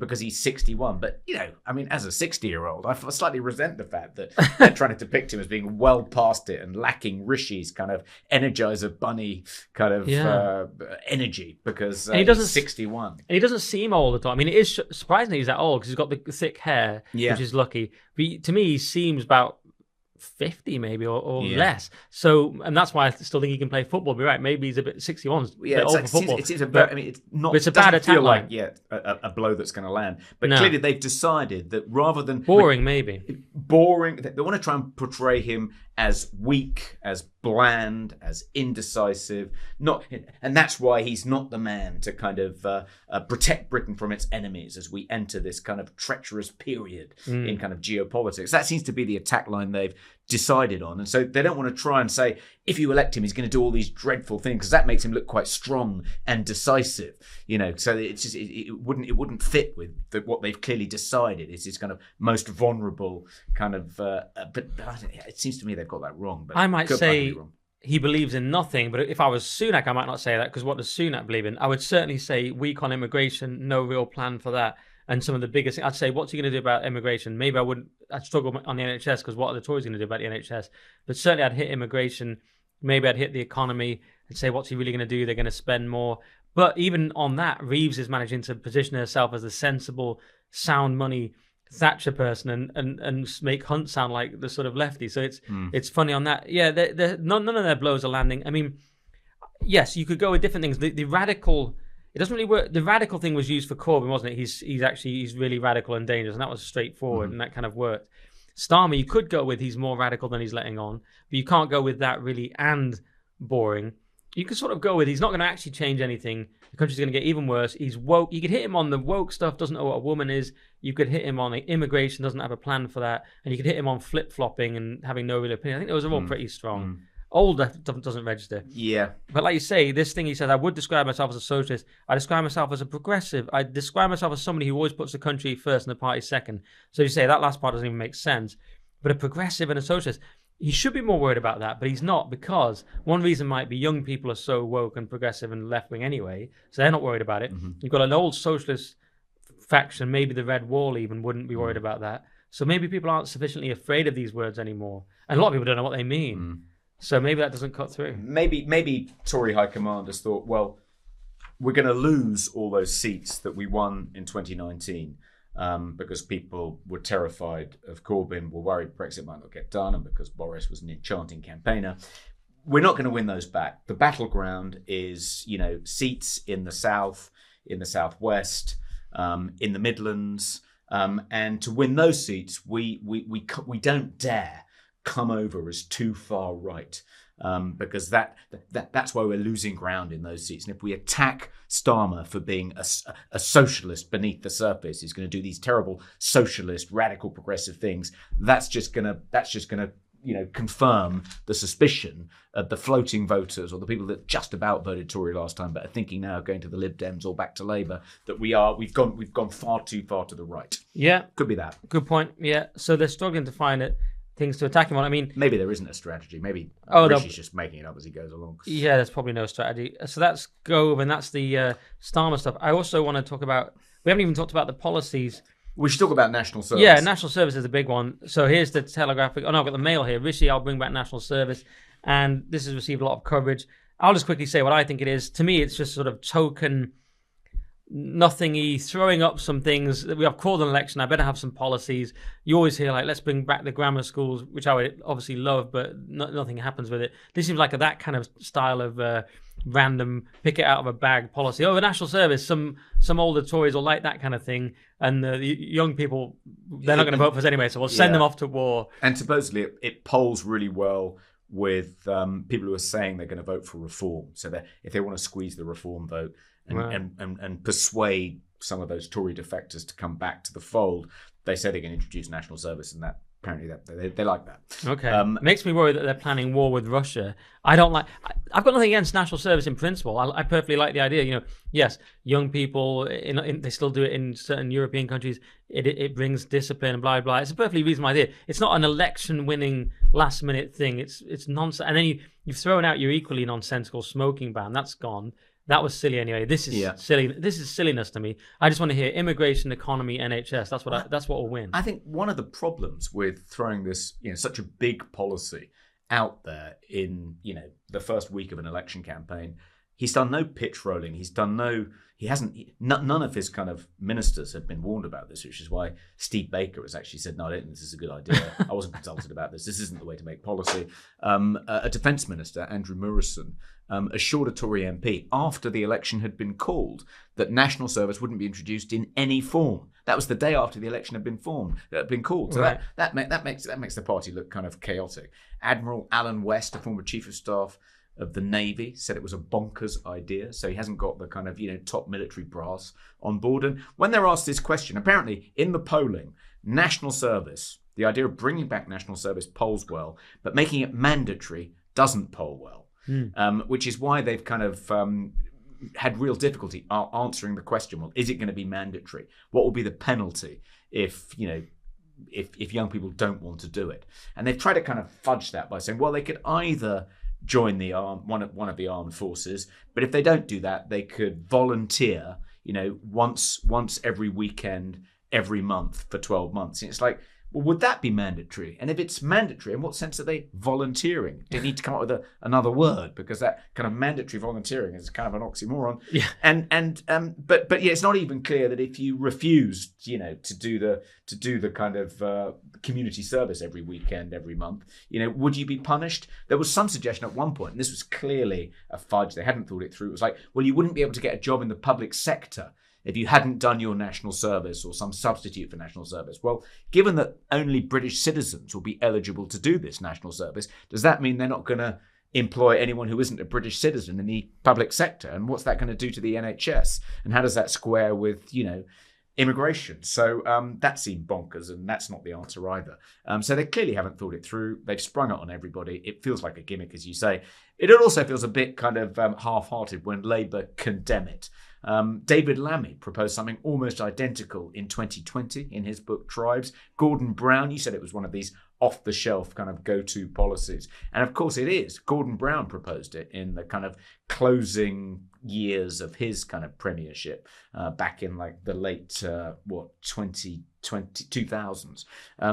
because he's 61. But, as a 60-year-old, I slightly resent the fact that they're trying to depict him as being well past it and lacking Rishi's kind of Energizer Bunny kind of energy because he's 61. And he doesn't seem old at all. I mean, it is surprising that he's that old because he's got the thick hair, which is lucky. But to me, he seems about 50 maybe or less. So, and that's why I still think he can play football. Be right, maybe he's a bit 61. Bit old for football. It seems it's not. It's a bad attack feel line. Like a blow that's going to land. But clearly they've decided that rather than boring, they want to try and portray him as weak, as bland, as indecisive. And that's why he's not the man to kind of protect Britain from its enemies as we enter this kind of treacherous period in kind of geopolitics. That seems to be the attack line they've decided on. And so they don't want to try and say, if you elect him, he's going to do all these dreadful things, because that makes him look quite strong and decisive. So it's just it wouldn't fit with what they've clearly decided is his kind of most vulnerable kind of. But it seems to me they've got that wrong. But I might say he believes in nothing, but if I was Sunak, I might not say that, because what does Sunak believe in? I would certainly say weak on immigration, no real plan for that. And some of the biggest things, I'd say, what's he going to do about immigration? Maybe I'd struggle on the NHS, because what are the Tories going to do about the NHS? But certainly I'd hit immigration. Maybe I'd hit the economy and say, what's he really going to do? They're going to spend more. But even on that, Reeves is managing to position herself as a sensible, sound money Thatcher person and make Hunt sound like the sort of lefty. So it's funny on that. Yeah, none of their blows are landing. I mean, yes, you could go with different things. The radical... It doesn't really work. The radical thing was used for Corbyn, wasn't it? He's really radical and dangerous, and that was straightforward, and that kind of worked. Starmer, you could go with he's more radical than he's letting on, but you can't go with that really and boring. You could sort of go with he's not going to actually change anything. The country's going to get even worse. He's woke. You could hit him on the woke stuff, doesn't know what a woman is. You could hit him on immigration, doesn't have a plan for that. And you could hit him on flip-flopping and having no real opinion. I think those are all pretty strong. Old doesn't register. Yeah. But like you say, this thing he says, I would describe myself as a socialist. I describe myself as a progressive. I describe myself as somebody who always puts the country first and the party second. So you say that last part doesn't even make sense. But a progressive and a socialist, he should be more worried about that, but he's not, because one reason might be young people are so woke and progressive and left-wing anyway, so they're not worried about it. Mm-hmm. You've got an old socialist faction, maybe the Red Wall even wouldn't be worried about that. So maybe people aren't sufficiently afraid of these words anymore. And a lot of people don't know what they mean. Mm. So maybe that doesn't cut through. Maybe Tory high commanders thought, well, we're going to lose all those seats that we won in 2019 because people were terrified of Corbyn, were worried Brexit might not get done, and because Boris was an enchanting campaigner. We're not going to win those back. The battleground is, seats in the south, in the southwest, in the Midlands, and to win those seats, we don't dare come over as too far right, because that's why we're losing ground in those seats. And if we attack Starmer for being a socialist beneath the surface, he's going to do these terrible socialist, radical, progressive things. That's just going to confirm the suspicion of the floating voters, or the people that just about voted Tory last time but are thinking now of going to the Lib Dems or back to Labour, that we've gone far too far to the right. Yeah, could be that. Good point. Yeah, so they're struggling to find things to attack him on. I mean, maybe there isn't a strategy. Maybe Rishi's just making it up as he goes along. Yeah, there's probably no strategy. So that's Gove, and that's the Starmer stuff. I also want to talk about. We haven't even talked about the policies. We should talk about national service. Yeah, national service is a big one. So here's the Telegraphic. Oh no, I've got the Mail here. Rishi, I'll bring back national service, and this has received a lot of coverage. I'll just quickly say what I think it is. To me, it's just sort of token, nothing-y, throwing up some things. We have called an election. I better have some policies. You always hear let's bring back the grammar schools, which I would obviously love, but nothing happens with it. This seems like that kind of style of random pick it out of a bag policy. Oh, the national service. Some older Tories will like that kind of thing, and the young people, they're not going to vote for us anyway, so we'll send them off to war. And supposedly it polls really well with people who are saying they're going to vote for reform. So that if they want to squeeze the reform vote and persuade some of those Tory defectors to come back to the fold, they say they're going to introduce national service, and that apparently they like that. Okay. Makes me worry that they're planning war with Russia. I've got nothing against national service in principle. I perfectly like the idea. Yes, young people, they still do it in certain European countries. It brings discipline and blah, blah. It's a perfectly reasonable idea. It's not an election-winning, last-minute thing. It's nonsense. And then you've thrown out your equally nonsensical smoking ban. That's gone. That was silly anyway. This is silly. This is silliness to me. I just want to hear immigration, economy, NHS. That's what will win. I think one of the problems with throwing this, such a big policy out there in, the first week of an election campaign, he's done no pitch rolling. None of his kind of ministers have been warned about this, which is why Steve Baker has actually said, no, I don't think this is a good idea. I wasn't consulted about this. This isn't the way to make policy. A defence minister, Andrew Murison, assured a Tory MP after the election had been called that national service wouldn't be introduced in any form. That was the day after the election had been called. So right. that makes the party look kind of chaotic. Admiral Alan West, a former chief of staff of the Navy, said it was a bonkers idea. So he hasn't got the kind of top military brass on board. And when they're asked this question, apparently in the polling, national service, the idea of bringing back national service polls well, but making it mandatory doesn't poll well. Which is why they've kind of had real difficulty answering the question, well, is it going to be mandatory? What will be the penalty if young people don't want to do it? And they've tried to kind of fudge that by saying, well, they could either join one of the armed forces, but if they don't do that, they could volunteer, once every weekend, every month for 12 months. And it's like, well, would that be mandatory? And if it's mandatory, in what sense are they volunteering? Do you need to come up with another word? Because that kind of mandatory volunteering is kind of an oxymoron. Yeah. But it's not even clear that if you refused, to do the kind of community service every weekend, every month, would you be punished? There was some suggestion at one point, and this was clearly a fudge. They hadn't thought it through. It was like, well, you wouldn't be able to get a job in the public sector if you hadn't done your national service or some substitute for national service. Well, given that only British citizens will be eligible to do this national service, does that mean they're not going to employ anyone who isn't a British citizen in the public sector? And what's that going to do to the NHS? And how does that square with, immigration. So that seemed bonkers, and that's not the answer either. So they clearly haven't thought it through. They've sprung it on everybody. It feels like a gimmick, as you say. It also feels a bit kind of half-hearted when Labour condemn it. David Lammy proposed something almost identical in 2020 in his book Tribes. Gordon Brown, you said it was one of these off-the-shelf kind of go-to policies. And of course it is. Gordon Brown proposed it in the kind of closing years of his kind of premiership back in like the late 2000s.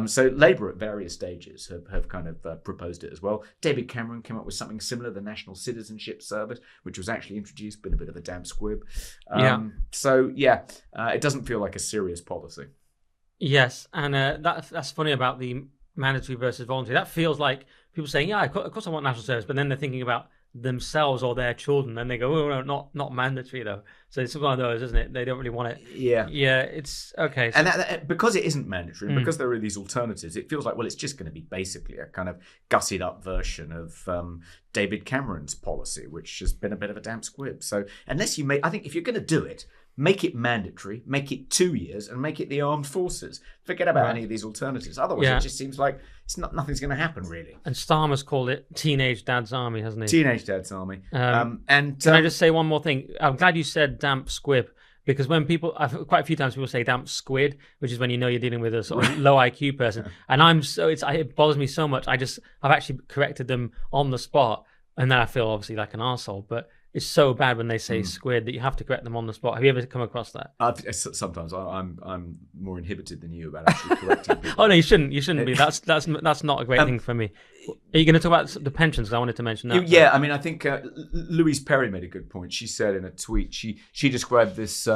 So Labour at various stages have kind of proposed it as well. David Cameron came up with something similar, the National Citizenship Service, which was actually introduced, been a bit of a damp squib. So it doesn't feel like a serious policy. Yes, and that's funny about the mandatory versus voluntary. That feels like people saying, yeah, of course I want national service, but then they're thinking about themselves or their children, then they go, oh no, not mandatory though. So it's one of those, isn't it? They don't really want it. Yeah, it's okay. So, and that, because it isn't mandatory, and because there are these alternatives, it feels like, well, it's just going to be basically a kind of gussied up version of David Cameron's policy, which has been a bit of a damp squib. So unless I think if you're going to do it, make it mandatory, make it 2 years, and make it the armed forces. Forget about any of these alternatives. Otherwise, it just seems like nothing's going to happen, really. And Starmer's called it Teenage Dad's Army, hasn't he? Teenage Dad's Army. Can I just say one more thing? I'm glad you said damp squib, because when quite a few times people say damp squid, which is when you know you're dealing with a sort of low IQ person. And it bothers me so much. I've actually corrected them on the spot, and then I feel obviously like an arsehole, but it's so bad when they say squid that you have to correct them on the spot. Have you ever come across that? Sometimes I'm more inhibited than you about actually correcting people. Oh no, you shouldn't be. That's not a great thing for me. Are you going to talk about the pensions? Because I wanted to mention that. Yeah, I mean, I think Louise Perry made a good point. She said in a tweet, she described this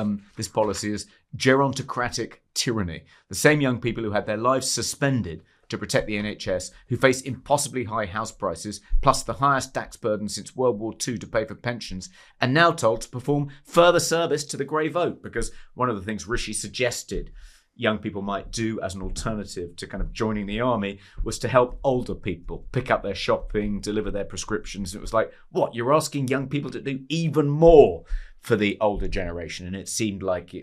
policy as gerontocratic tyranny. The same young people who had their lives suspended to protect the NHS, who face impossibly high house prices, plus the highest tax burden since World War II to pay for pensions, are now told to perform further service to the grey vote, because one of the things Rishi suggested young people might do as an alternative to kind of joining the army was to help older people pick up their shopping, deliver their prescriptions. It was like, what, you're asking young people to do even more for the older generation? And it seemed like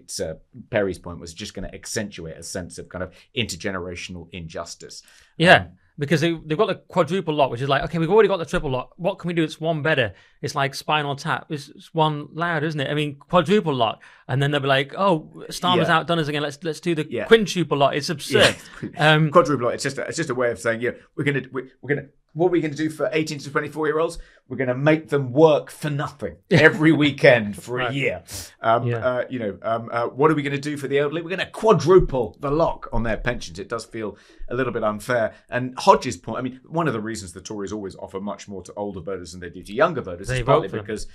Perry's point was just going to accentuate a sense of kind of intergenerational injustice. Yeah, because they've got the quadruple lock, which is like, okay, we've already got the triple lock. What can we do? It's one better. It's like Spinal Tap. It's one louder, isn't it? I mean, quadruple lock. And then they'll be like, oh, Starmer's outdone us again. Let's do the quintuple lock. It's absurd. Quadruple lock. It's just a way of saying, we're gonna. What are we going to do for 18 to 24-year-olds? We're going to make them work for nothing every weekend for a year. What are we going to do for the elderly? We're going to quadruple the lock on their pensions. It does feel a little bit unfair. And Hodge's point, I mean, one of the reasons the Tories always offer much more to older voters than they do to younger voters is partly because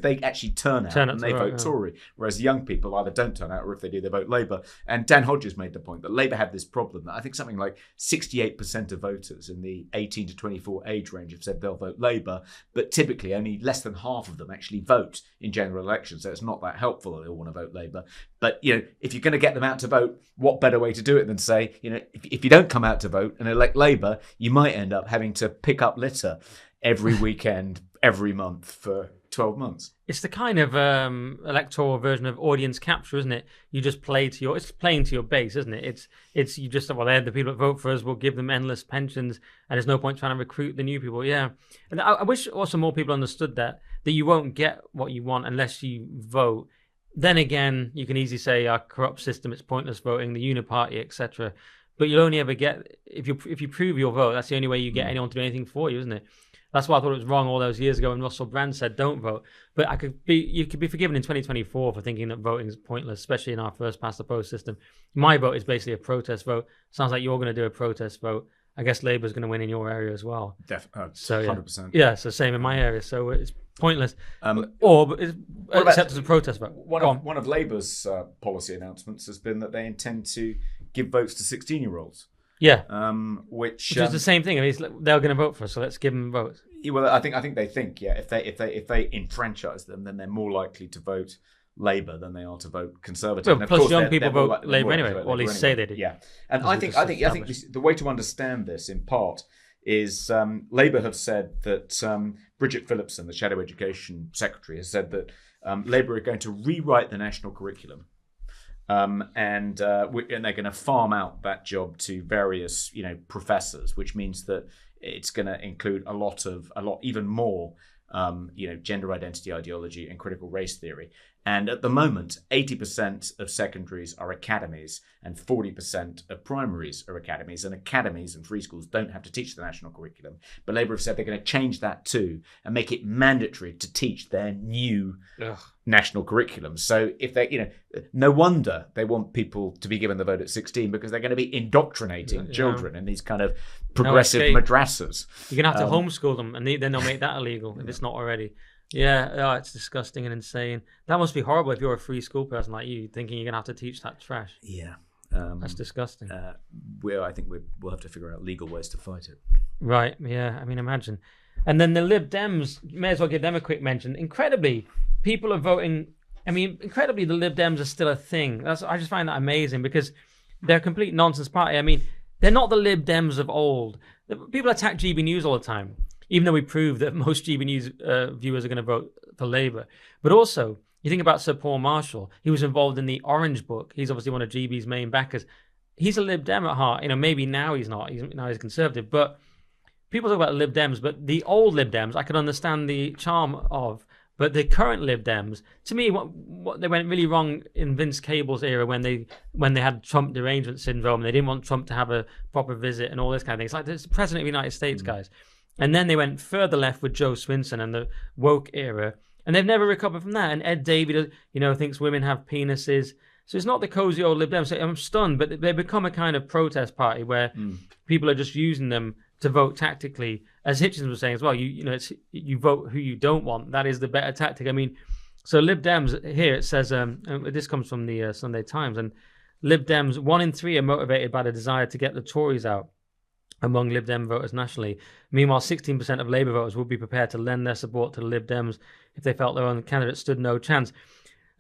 they actually turn out and they vote Tory, whereas young people either don't turn out or if they do, they vote Labour. And Dan Hodges made the point that Labour had this problem that I think something like 68% of voters in the 18 to 24 age range have said they'll vote Labour, but typically only less than half of them actually vote in general elections, so it's not that helpful that they'll want to vote Labour. But if you're going to get them out to vote, what better way to do it than say, if you don't come out to vote and elect Labour, you might end up having to pick up litter every weekend, every month for 12 months. It's the kind of electoral version of audience capture, isn't it? You just play to it's playing to your base, isn't it? It's you just, they're the people that vote for us, we'll give them endless pensions, and there's no point trying to recruit the new people. Yeah. And I wish also more people understood that you won't get what you want unless you vote. Then again, you can easily say our corrupt system, it's pointless voting, the uniparty, etc. But you'll only ever get, if you prove your vote, that's the only way you get anyone to do anything for you, isn't it? That's why I thought it was wrong all those years ago when Russell Brand said don't vote. But you could be forgiven in 2024 for thinking that voting is pointless, especially in our first past the post system. My vote is basically a protest vote. Sounds like you're going to do a protest vote. I guess Labour's going to win in your area as well. Definitely, so 100%. Yeah, so same in my area. So it's pointless. Except as a protest vote. One of Labour's policy announcements has been that they intend to give votes to 16-year-olds. Yeah, which is the same thing. I mean, they're going to vote for us, so let's give them votes. Well, I think they think if they enfranchise them, then they're more likely to vote Labour than they are to vote Conservative. Well, plus young people vote Labour anyway, or at least say they do. Yeah, and I think the way to understand this in part is Labour have said that Bridget Phillipson, the Shadow Education Secretary, has said that Labour are going to rewrite the national curriculum and they're going to farm out that job to various, professors, which means that it's going to include a lot even more, gender identity ideology and critical race theory. And at the moment, 80% of secondaries are academies and 40% of primaries are academies. And academies and free schools don't have to teach the national curriculum. But Labour have said they're going to change that too and make it mandatory to teach their new national curriculum. So if they, no wonder they want people to be given the vote at 16, because they're going to be indoctrinating children in these kind of progressive madrasas. You're going to have to homeschool them, and then they'll make that illegal if it's not already. Yeah, it's disgusting and insane. That must be horrible if you're a free school person like you, thinking you're going to have to teach that trash. Yeah. That's disgusting. I think we'll have to figure out legal ways to fight it. Right, yeah. I mean, imagine. And then the Lib Dems, may as well give them a quick mention. Incredibly, people are voting. I mean, incredibly, the Lib Dems are still a thing. I just find that amazing, because they're a complete nonsense party. I mean, they're not the Lib Dems of old. People attack GB News all the time, even though we prove that most GB News viewers are going to vote for Labour. But also, you think about Sir Paul Marshall. He was involved in the Orange Book. He's obviously one of GB's main backers. He's a Lib Dem at heart. Maybe now he's not. Now he's conservative. But people talk about Lib Dems, but the old Lib Dems, I can understand the charm of. But the current Lib Dems, to me, what they went really wrong in Vince Cable's era when they had Trump derangement syndrome. They didn't want Trump to have a proper visit and all this kind of thing. It's like the President of the United States, guys. And then they went further left with Joe Swinson and the woke era. And they've never recovered from that. And Ed Davey, thinks women have penises. So it's not the cozy old Lib Dems. So I'm stunned, but they become a kind of protest party where people are just using them to vote tactically. As Hitchens was saying as well, you vote who you don't want. That is the better tactic. I mean, so Lib Dems, here it says, this comes from the Sunday Times, and Lib Dems, 1 in 3 are motivated by the desire to get the Tories out among Lib Dem voters nationally. Meanwhile, 16% of Labour voters would be prepared to lend their support to the Lib Dems if they felt their own candidate stood no chance.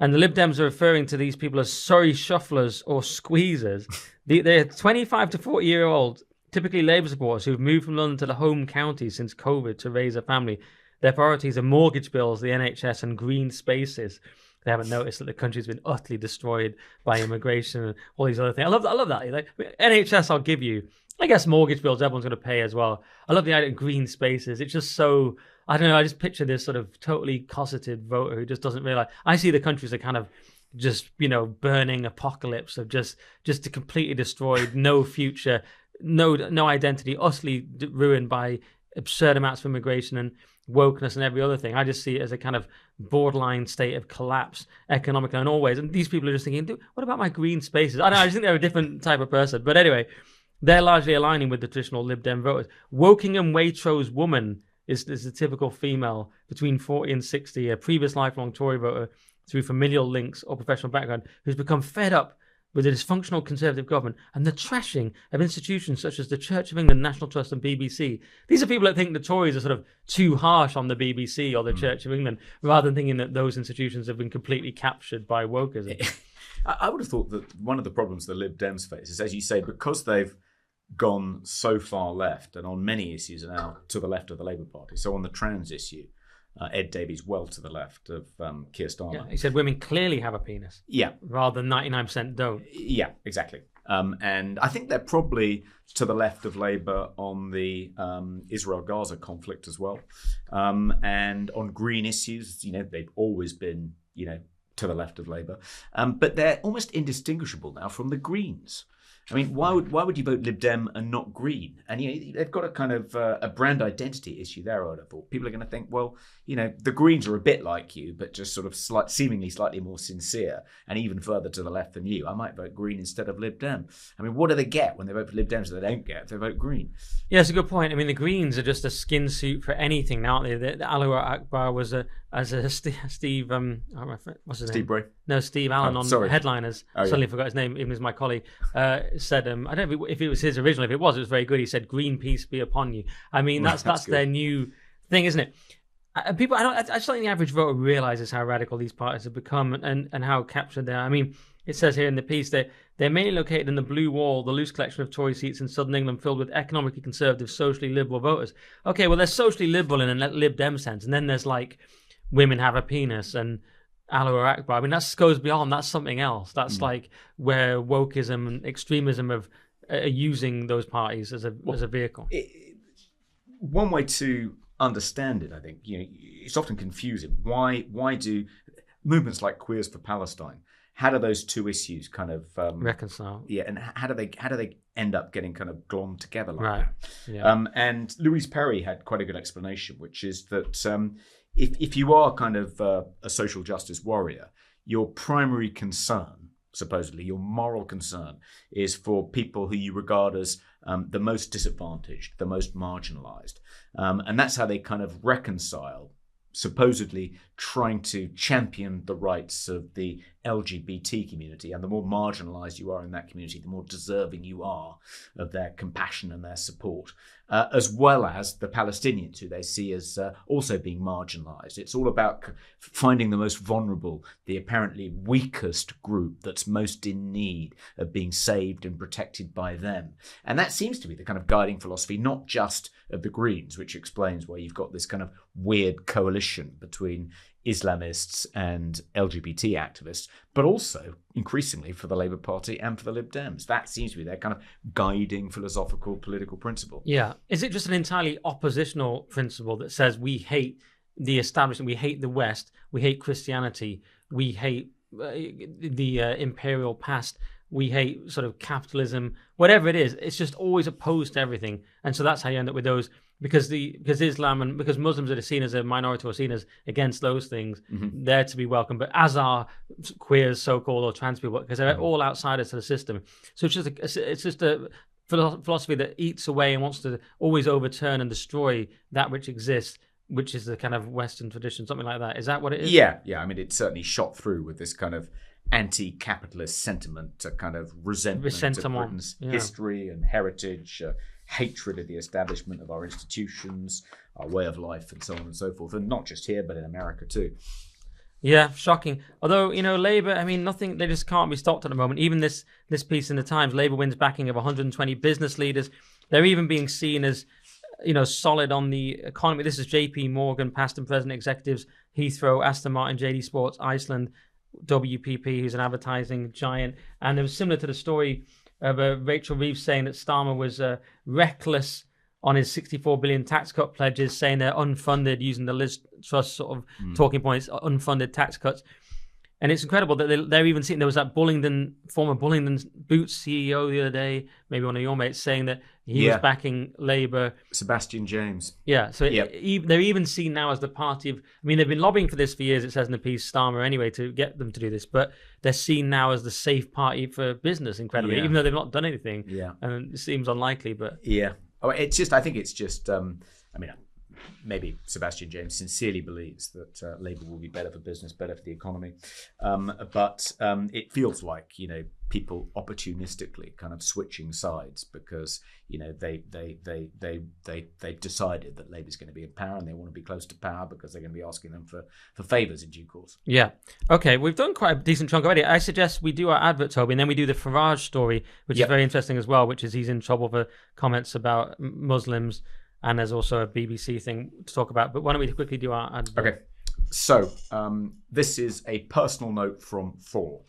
And the Lib Dems are referring to these people as sorry shufflers or squeezers. They're 25 to 40-year-old, typically Labour supporters who've moved from London to the home county since COVID to raise a family. Their priorities are mortgage bills, the NHS, and green spaces. They haven't noticed that the country's been utterly destroyed by immigration and all these other things. I love that. NHS, I'll give you. I guess mortgage bills, everyone's going to pay as well. I love the idea of green spaces. It's just so, I don't know, I just picture this sort of totally cosseted voter who just doesn't realize. I see the country as a kind of just, burning apocalypse of just completely destroyed, no future, no identity, utterly ruined by absurd amounts of immigration and wokeness and every other thing. I just see it as a kind of borderline state of collapse economically and always. And these people are just thinking, what about my green spaces? I don't know, I just think they're a different type of person. But anyway, they're largely aligning with the traditional Lib Dem voters. Wokingham Waitrose woman is a typical female between 40 and 60, a previous lifelong Tory voter through familial links or professional background, who's become fed up with the dysfunctional Conservative government and the trashing of institutions such as the Church of England, National Trust and BBC. These are people that think the Tories are sort of too harsh on the BBC or the Church of England, rather than thinking that those institutions have been completely captured by wokeism. I would have thought that one of the problems the Lib Dems face is, as you say, because they've gone so far left and on many issues are now to the left of the Labour Party. So on the trans issue, Ed Davies well to the left of Keir Starmer. Yeah, he said women clearly have a penis. Yeah. Rather than 99% don't. Yeah, exactly. And I think they're probably to the left of Labour on the Israel-Gaza conflict as well. And on green issues, they've always been, to the left of Labour. But they're almost indistinguishable now from the Greens. I mean, why would you vote Lib Dem and not Green? And they've got a kind of a brand identity issue there. I would have thought people are going to think, well, the Greens are a bit like you, but just sort of seemingly slightly more sincere and even further to the left than you. I might vote Green instead of Lib Dem. I mean, what do they get when they vote for Lib Dems that they don't get if they vote Green? Yeah, it's a good point. I mean, the Greens are just a skin suit for anything now, aren't they? The Anwar Akbar was Steve what's his name? Steve Bray. No, Steve Allen on Headliners. Suddenly forgot his name, even as my colleague said. I don't know if it was his original. If it was very good. He said, "Green peace be upon you." I mean, that's their new thing, isn't it? People, I just don't think the average voter realizes how radical these parties have become and how captured they are. I mean, it says here in the piece that they're mainly located in the Blue Wall, the loose collection of Tory seats in southern England filled with economically conservative, socially liberal voters. Okay, well, they're socially liberal in a Lib Dem sense, and then there's like women have a penis and Allah Akbar. I mean, that goes beyond. That's something else. That's like where wokeism and extremism are using those parties as a vehicle. One way to understand it, I think, it's often confusing. Why do movements like Queers for Palestine? How do those two issues kind of reconcile? Yeah, and how do they end up getting kind of glommed together like right. that? Yeah. And Louise Perry had quite a good explanation, which is that if you are kind of a social justice warrior, your primary concern, supposedly your moral concern, is for people who you regard as the most disadvantaged, the most marginalized, and that's how they kind of reconcile supposedly trying to champion the rights of the LGBT community. And the more marginalized you are in that community, the more deserving you are of their compassion and their support, as well as the Palestinians, who they see as also being marginalized. It's all about finding the most vulnerable, the apparently weakest group that's most in need of being saved and protected by them. And that seems to be the kind of guiding philosophy, not just of the Greens, which explains why you've got this kind of weird coalition between Islamists and LGBT activists, but also increasingly for the Labour Party and for the Lib Dems. That seems to be their kind of guiding philosophical political principle. Yeah. Is it just an entirely oppositional principle that says we hate the establishment, we hate the West, we hate Christianity, we hate the imperial past, we hate sort of capitalism, whatever it is, it's just always opposed to everything. And so that's how you end up with those, because Islam and because Muslims are seen as a minority or seen as against those things, they're to be welcome. But as are queers, so-called, or trans people, because they're all outsiders to the system. So it's just a philosophy that eats away and wants to always overturn and destroy that which exists, which is the kind of Western tradition, something like that. Is that what it is? Yeah. I mean, it's certainly shot through with this kind of anti-capitalist sentiment, a kind of resentment of Britain's history and heritage, hatred of the establishment of our institutions, our way of life, and so on and so forth. And not just here, but in America too. Yeah, shocking. Although, Labour, I mean, nothing, they just can't be stopped at the moment. Even this piece in the Times, Labour wins backing of 120 business leaders. They're even being seen as, solid on the economy. This is JP Morgan, past and present executives, Heathrow, Aston Martin, JD Sports, Iceland, WPP, who's an advertising giant. And it was similar to the story of Rachel Reeves saying that Starmer was reckless on his 64 billion tax cut pledges, saying they're unfunded, using the Liz Truss sort of talking points, unfunded tax cuts. And it's incredible that they're even seeing, there was that former Bullingdon Boots CEO the other day, maybe one of your mates, saying that he was backing Labour. Sebastian James. Yeah, so they're even seen now as the party of, they've been lobbying for this for years, it says in the piece, Starmer anyway, to get them to do this, but they're seen now as the safe party for business, incredibly, even though they've not done anything. Yeah. And it seems unlikely, but... Yeah. I think it's just, maybe Sebastian James sincerely believes that Labour will be better for business, better for the economy. But it feels like, people opportunistically kind of switching sides because, they've decided that Labour's going to be in power and they want to be close to power because they're going to be asking them for favours in due course. Yeah. Okay, we've done quite a decent chunk already. I suggest we do our advert, Toby, and then we do the Farage story, which is very interesting as well, which is he's in trouble for comments about Muslims. And there's also a BBC thing to talk about. But why don't we quickly do our advert? Okay. So this is a personal note from Thor.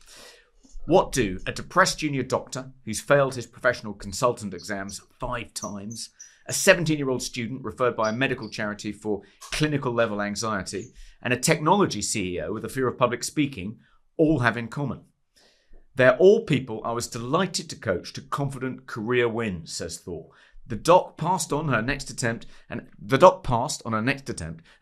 What do a depressed junior doctor who's failed his professional consultant exams 5 times, a 17-year-old student referred by a medical charity for clinical level anxiety, and a technology CEO with a fear of public speaking all have in common? They're all people I was delighted to coach to confident career wins, says Thor. The doc passed on her next attempt and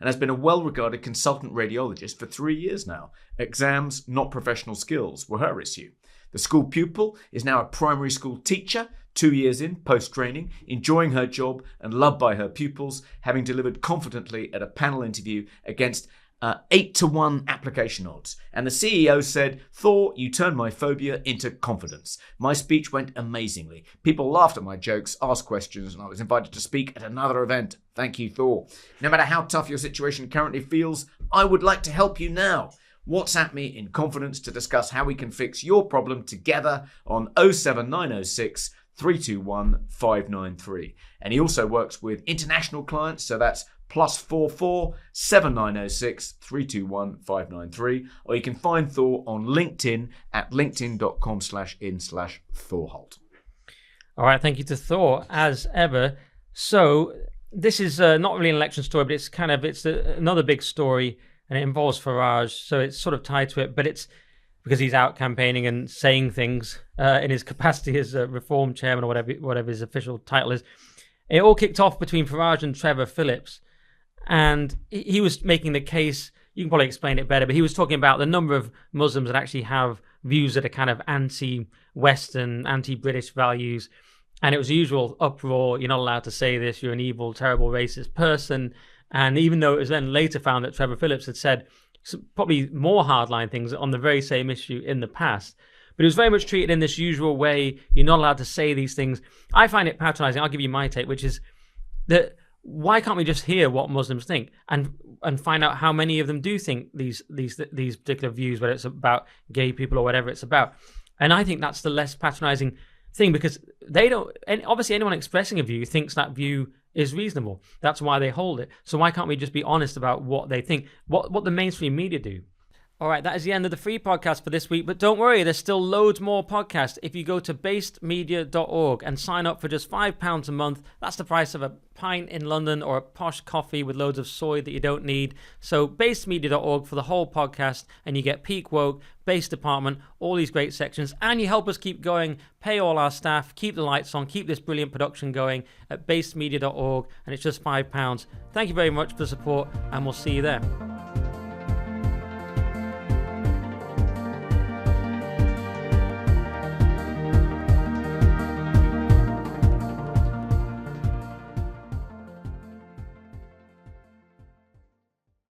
has been a well-regarded consultant radiologist for 3 years now. Exams, not professional skills, were her issue. The school pupil is now a primary school teacher, 2 years in, post-training, enjoying her job and loved by her pupils, having delivered confidently at a panel interview against 8-to-1 application odds. And the CEO said, Thor, you turned my phobia into confidence. My speech went amazingly. People laughed at my jokes, asked questions, and I was invited to speak at another event. Thank you, Thor. No matter how tough your situation currently feels, I would like to help you now. WhatsApp me in confidence to discuss how we can fix your problem together on 07906 321 593. And he also works with international clients, so that's +44 7906 321 593, or you can find Thor on LinkedIn at linkedin.com/in/Thorholt. All right, thank you to Thor, as ever. So this is not really an election story, but it's another big story, and it involves Farage, so it's sort of tied to it, but it's because he's out campaigning and saying things in his capacity as a Reform chairman or whatever his official title is. It all kicked off between Farage and Trevor Phillips, and he was making the case, you can probably explain it better, but he was talking about the number of Muslims that actually have views that are kind of anti-Western, anti-British values, and it was the usual uproar, you're not allowed to say this, you're an evil, terrible, racist person. And even though it was then later found that Trevor Phillips had said some probably more hardline things on the very same issue in the past, but it was very much treated in this usual way, you're not allowed to say these things. I find it patronising. I'll give you my take, which is that why can't we just hear what Muslims think and find out how many of them do think these particular views, whether it's about gay people or whatever it's about? And I think that's the less patronising thing, because they don't. And obviously, anyone expressing a view thinks that view is reasonable. That's why they hold it. So why can't we just be honest about what they think? What the mainstream media do? All right, that is the end of the free podcast for this week. But don't worry, there's still loads more podcasts. If you go to basedmedia.org and sign up for just £5 a month, that's the price of a pint in London or a posh coffee with loads of soy that you don't need. So basedmedia.org for the whole podcast, and you get Peak Woke, Base Department, all these great sections, and you help us keep going, pay all our staff, keep the lights on, keep this brilliant production going at basedmedia.org, and it's just £5. Thank you very much for the support, and we'll see you there.